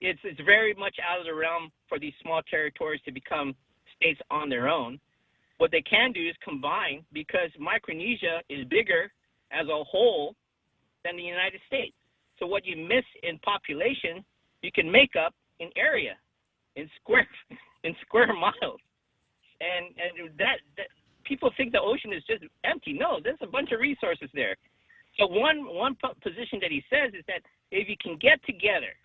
it's very much out of the realm for these small territories to become states on their own. What they can do is combine, because Micronesia is bigger as a whole than the United States. So what you miss in population, you can make up in area, in square miles. And that people think the ocean is just empty. No, there's a bunch of resources there. So one position that he says is that if you can get together,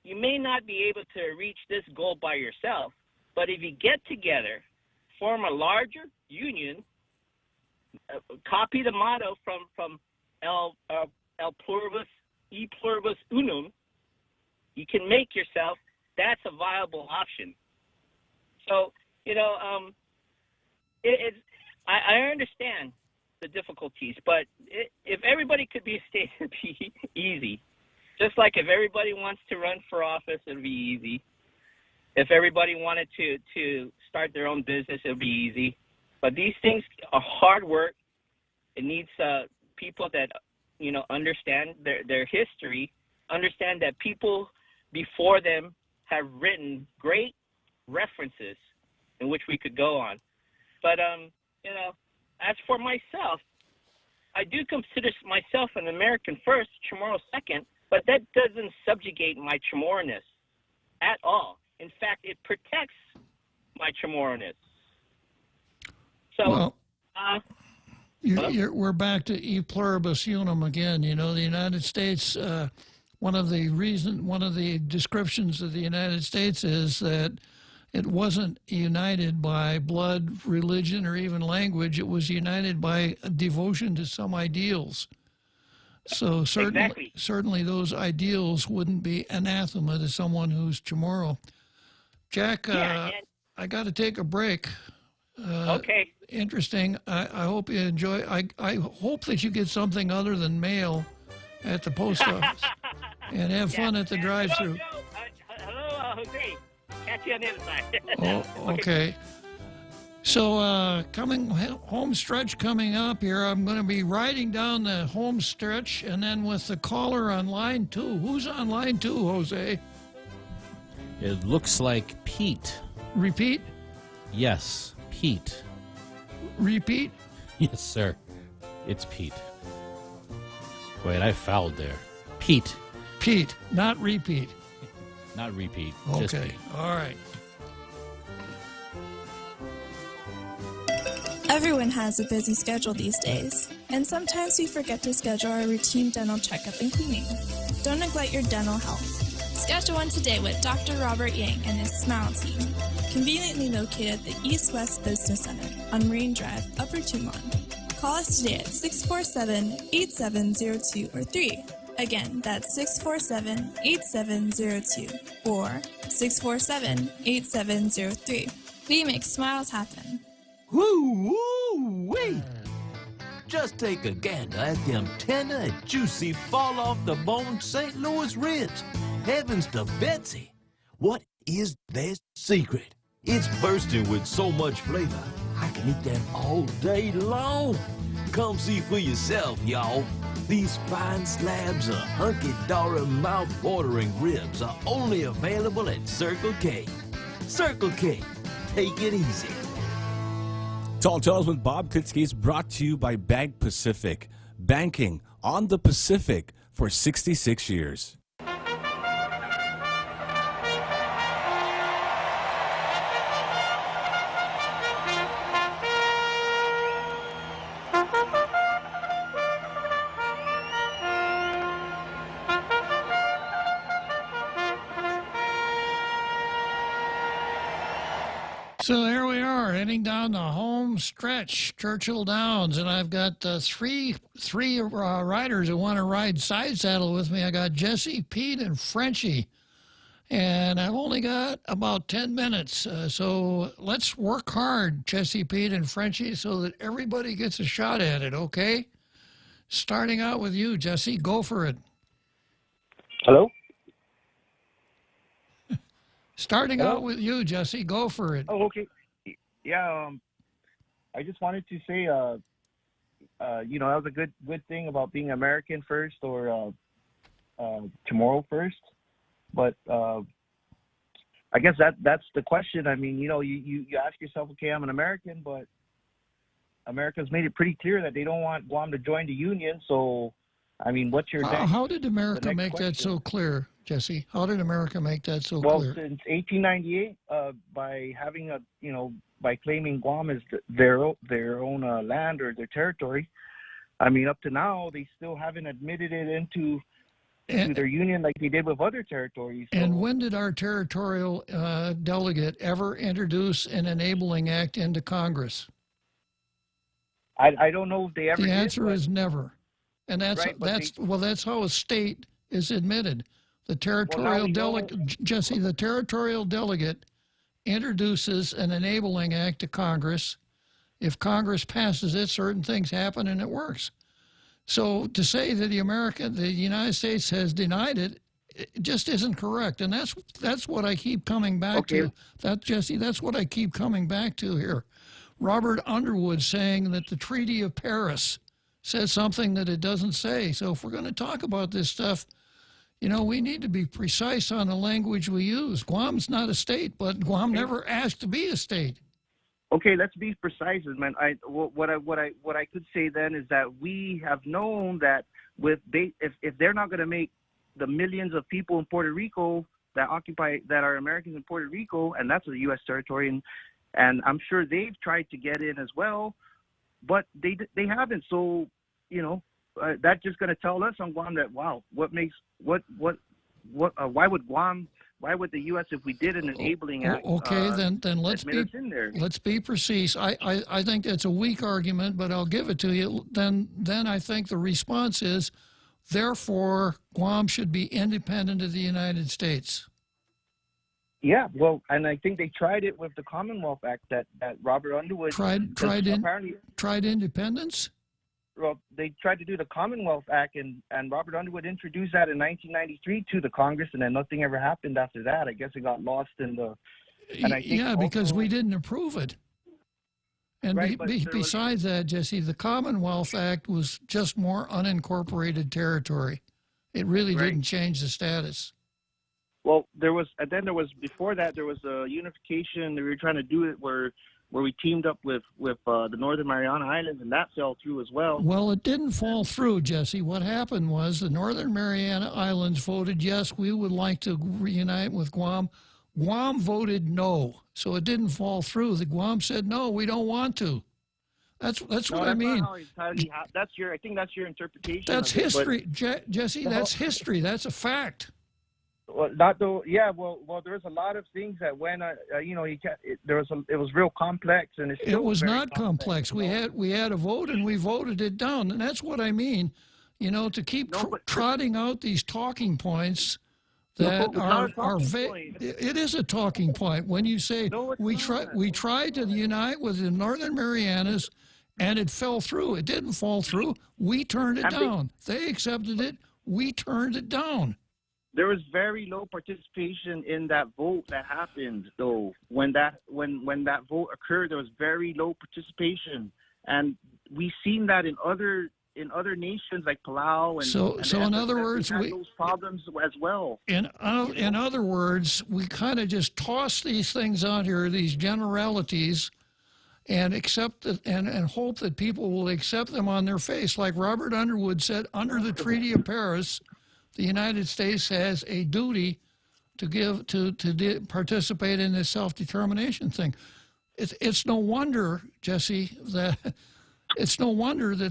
you may not be able to reach this goal by yourself, but if you get together, form a larger union, copy the motto from El Pluribus, E Pluribus Unum, you can make yourself, that's a viable option. So, I understand the difficulties, but if everybody could be a state, it'd be easy. Just like if everybody wants to run for office, it'd be easy. If everybody wanted to start their own business, it'd be easy. But these things are hard work. It needs people that, understand their history, understand that people before them have written great references in which we could go on. But, as for myself, I do consider myself an American first, Chamorro second, but that doesn't subjugate my Chamorro-ness at all. In fact, it protects my Chamorro-ness. So, we're back to E Pluribus Unum again. The United States, one of the descriptions of the United States is that it wasn't united by blood, religion, or even language. It was united by a devotion to some ideals. So certainly those ideals wouldn't be anathema to someone who's Chamorro. Jack, I got to take a break. Okay. Interesting. I hope you enjoy. I hope that you get something other than mail at the post office and have fun at the drive-thru. Hello, Jose. Catch you on the other side. Oh, okay. So coming home stretch coming up here, I'm going to be riding down the home stretch and then with the caller on line 2. Who's on line 2, Jose? It looks like Pete. Repeat? Yes, Pete. Repeat? Yes, sir. It's Pete. Wait, I fouled there. Pete. Pete, not repeat. Not repeat. Okay, Just Pete. All right. Everyone has a busy schedule these days, and sometimes we forget to schedule our routine dental checkup and cleaning. Don't neglect your dental health. Schedule one today with Dr. Robert Yang and his Smile Team, conveniently located at the East West Business Center on Marine Drive, Upper Tumon. Call us today at 647-8702 or 3. Again, that's 647-8702 or 647-8703. We make smiles happen. Woo-wee! Just take a gander at them tender and juicy fall-off-the-bone St. Louis ribs. Heavens to Betsy! What is their secret? It's bursting with so much flavor, I can eat them all day long. Come see for yourself, y'all. These fine slabs of hunky-dory, mouth-watering ribs are only available at Circle K. Circle K. Take it easy. Tall Tales with Bob Klitzkie is brought to you by Bank Pacific. Banking on the Pacific for 66 years. So there we are, heading down the home stretch, Churchill Downs, and I've got three riders who want to ride side saddle with me. I got Jesse, Pete, and Frenchie, and I've only got about 10 minutes. So let's work hard, Jesse, Pete, and Frenchie, so that everybody gets a shot at it, okay? Starting out with you, Jesse. Go for it. Hello? Starting Hello? out with you, Jesse. Go for it. Oh, okay. Yeah, I just wanted to say, that was a good thing about being American first or tomorrow first. But I guess that's the question. I mean, you ask yourself, okay, I'm an American, but America's made it pretty clear that they don't want Guam to join the Union. So, I mean, what's your next? How did America next make that so clear, Jesse? How did America make that so Well, clear? since 1898, by having by claiming Guam as their own land or their territory, I mean, up to now they still haven't admitted it into their union like they did with other territories. So, And when did our territorial delegate ever introduce an enabling act into Congress? I don't know if they ever. The did, answer but- is never, and that's Right, but that's how a state is admitted. The territorial delegate, Jesse, the territorial delegate introduces an enabling act to Congress. If Congress passes it, certain things happen and it works. So to say that the United States has denied it, it just isn't correct, and that's what I keep coming back to. Jesse, that's what I keep coming back to here. Robert Underwood saying that the Treaty of Paris says something that it doesn't say. So if we're going to talk about this stuff, we need to be precise on the language we use. Guam's not a state, but Guam never asked to be a state. Okay, let's be precise, man. What I could say then is that we have known that if they're not going to make the millions of people in Puerto Rico that are Americans in Puerto Rico, and that's a U.S. territory, and I'm sure they've tried to get in as well, but they haven't. So that's just going to tell us on Guam that why would the U.S. if we did an enabling act? Okay, then let's admit us in there? let's be precise. I think that's a weak argument, but I'll give it to you. Then I think the response is, therefore, Guam should be independent of the United States. Yeah, well, and I think they tried it with the Commonwealth Act that Robert Underwood tried independence. Well, they tried to do the Commonwealth Act, and Robert Underwood introduced that in 1993 to the Congress, and then nothing ever happened after that. I guess it got lost in the. And I think because we didn't approve it. And Right, besides that, Jesse, the Commonwealth Act was just more unincorporated territory. It really didn't change the status. Well, before that there was a unification. We were trying to do it where we teamed up with the Northern Mariana Islands, and that fell through as well. Well, it didn't fall through, Jesse. What happened was the Northern Mariana Islands voted yes, we would like to reunite with Guam. Guam voted no, so it didn't fall through. The Guam said no, we don't want to. That's what I mean. I think that's your interpretation. That's of it, history, Jesse. That's history. That's a fact. Well, Well, there's a lot of things that went. It was real complex, and It was not complex. We had a vote, and we voted it down, and that's what I mean. To keep trotting out these talking points that are vague. It is a talking point when you say we tried to unite with the Northern Marianas, and it fell through. It didn't fall through. We turned it down. They accepted it. We turned it down. There was very low participation in that vote that happened, though. When that vote occurred, there was very low participation, and we've seen that in other nations like Palau. So in other words, we had those problems as well. In other words, we kind of just toss these things out here, these generalities, and accept it and hope that people will accept them on their face. Like Robert Underwood said, under the Treaty of Paris, the United States has a duty to participate in this self-determination thing. It's no wonder, Jesse, that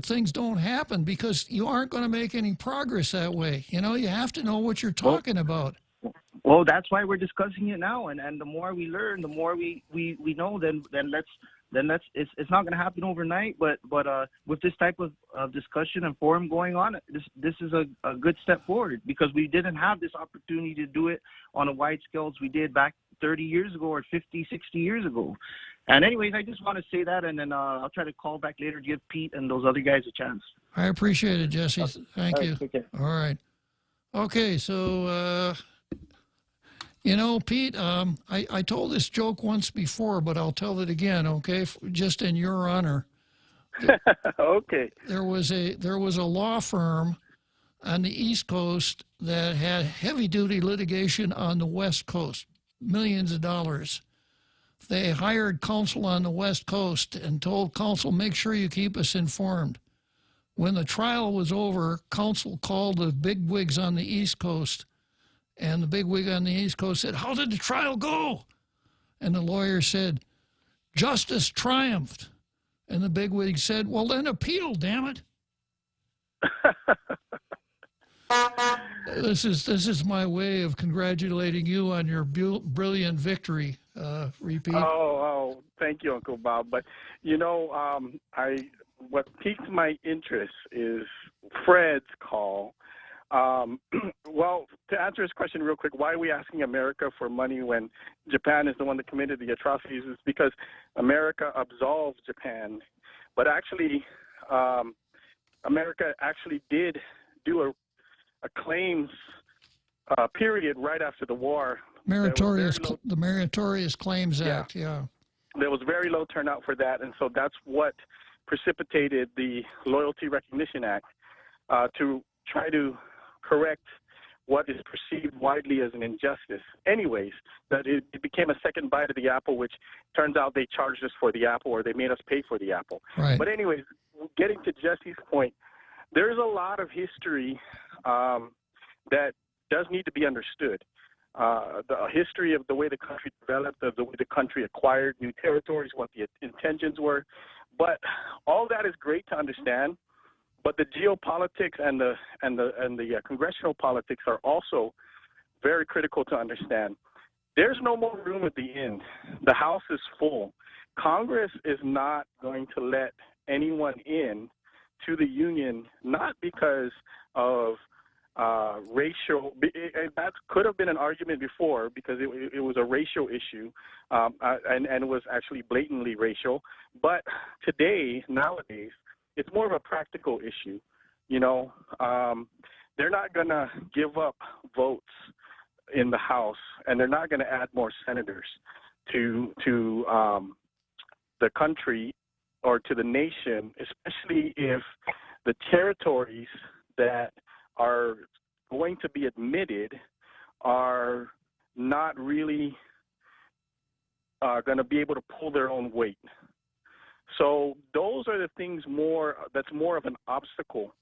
things don't happen, because you aren't going to make any progress that way. You have to know what you're talking about. Well, that's why we're discussing it now, and the more we learn, the more we know. Then let's. It's not going to happen overnight, but with this type of discussion and forum going on, this is a good step forward, because we didn't have this opportunity to do it on a wide scale as we did back 30 years ago or 50, 60 years ago. And anyways, I just want to say that, and then I'll try to call back later to give Pete and those other guys a chance. I appreciate it, Jesse. Thank All right, you. take care. All right. Okay, so, Pete, I told this joke once before, but I'll tell it again, okay, just in your honor. Okay. There was a law firm on the East Coast that had heavy-duty litigation on the West Coast, millions of dollars. They hired counsel on the West Coast and told counsel, make sure you keep us informed. When the trial was over, counsel called the bigwigs on the East Coast, and the bigwig on the East Coast said, how did the trial go? And the lawyer said, justice triumphed. And the bigwig said, well, then appeal, damn it. This is my way of congratulating you on your brilliant victory, Repeat. Oh, thank you, Uncle Bob. But, what piqued my interest is Fred's call. Well, to answer his question real quick, why are we asking America for money when Japan is the one that committed the atrocities? It's because America absolved Japan. But actually, America actually did do a claims period right after the war. The Meritorious Claims Act, yeah. There was very low turnout for that, and so that's what precipitated the Loyalty Recognition Act to try to correct what is perceived widely as an injustice. Anyways, that it became a second bite of the apple, which turns out they charged us for the apple, or they made us pay for the apple. Right. But anyways, getting to Jesse's point, there's a lot of history that does need to be understood. The history of the way the country developed, of the way the country acquired new territories, what the intentions were. But all that is great to understand. But the geopolitics and the congressional politics are also very critical to understand. There's no more room at the end. The House is full. Congress is not going to let anyone in to the union, not because of racial. That could have been an argument before because it was a racial issue, and it was actually blatantly racial. But today, nowadays, it's more of a practical issue. They're not going to give up votes in the House, and they're not going to add more senators to the country or to the nation, especially if the territories that are going to be admitted are not really going to be able to pull their own weight. So those are the things that's more of an obstacle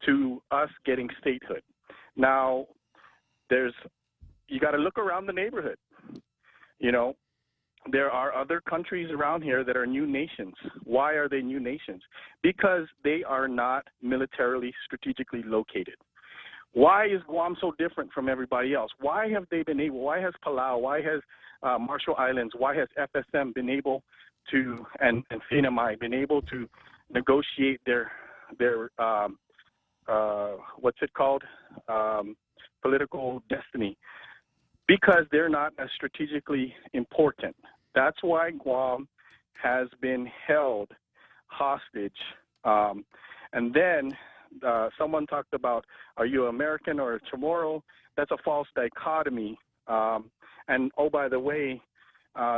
to us getting statehood. Now, you got to look around the neighborhood. There are other countries around here that are new nations. Why are they new nations? Because they are not militarily strategically located. Why is Guam so different from everybody else? Why have they been able? Why has Palau? Why has Marshall Islands? Why has FSM been able to, and Sinamai been able to negotiate their what's it called, political destiny? Because they're not as strategically important. That's why Guam has been held hostage. And then someone talked about, are you American or a Chamorro? That's a false dichotomy. And oh, by the way,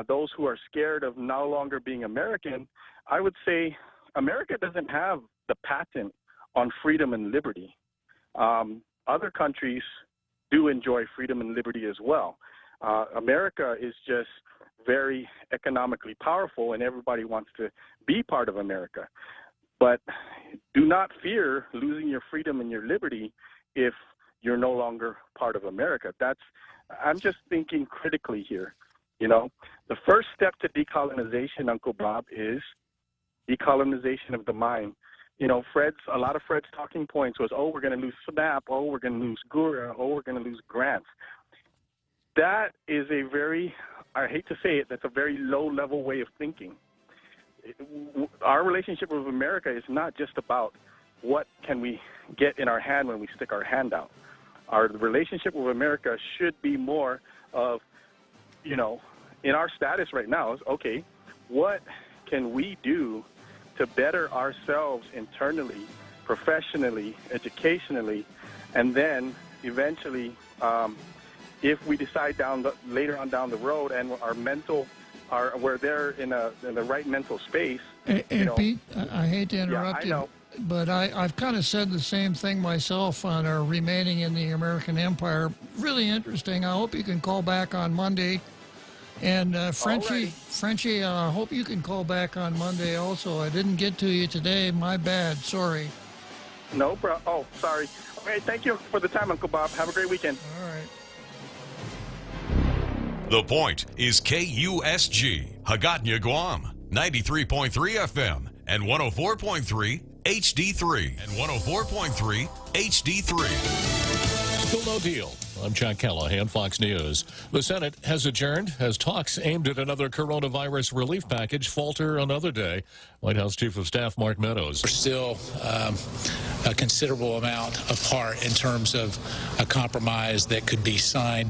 those who are scared of no longer being American, I would say America doesn't have the patent on freedom and liberty. Other countries do enjoy freedom and liberty as well. America is just very economically powerful, and everybody wants to be part of America. But do not fear losing your freedom and your liberty if you're no longer part of America. I'm just thinking critically here. The first step to decolonization, Uncle Bob, is decolonization of the mind. A lot of Fred's talking points was, oh, we're going to lose SNAP, oh, we're going to lose GURA, oh, we're going to lose grants. That is a very, I hate to say it, that's a very low-level way of thinking. Our relationship with America is not just about what can we get in our hand when we stick our hand out. Our relationship with America should be more of, in our status right now is, okay, what can we do to better ourselves internally, professionally, educationally, and then eventually, if we decide later on down the road and we're there in the right mental space. And Pete, I hate to interrupt I know. you, but I've kind of said the same thing myself on our remaining in the American Empire. Really interesting. I hope you can call back on Monday. And Frenchie, I hope you can call back on Monday also. I didn't get to you today. My bad. Sorry. No, bro. Oh, sorry. Okay, thank you for the time, Uncle Bob. Have a great weekend. All right. The Point is KUSG, Hagåtña, Guam, 93.3 FM and 104.3 HD3 and 104.3 HD3. Still no deal. I'm John Callahan, Fox News. The Senate has adjourned as talks aimed at another coronavirus relief package falter another day. White House Chief of Staff Mark Meadows. We're still a considerable amount apart in terms of a compromise that could be signed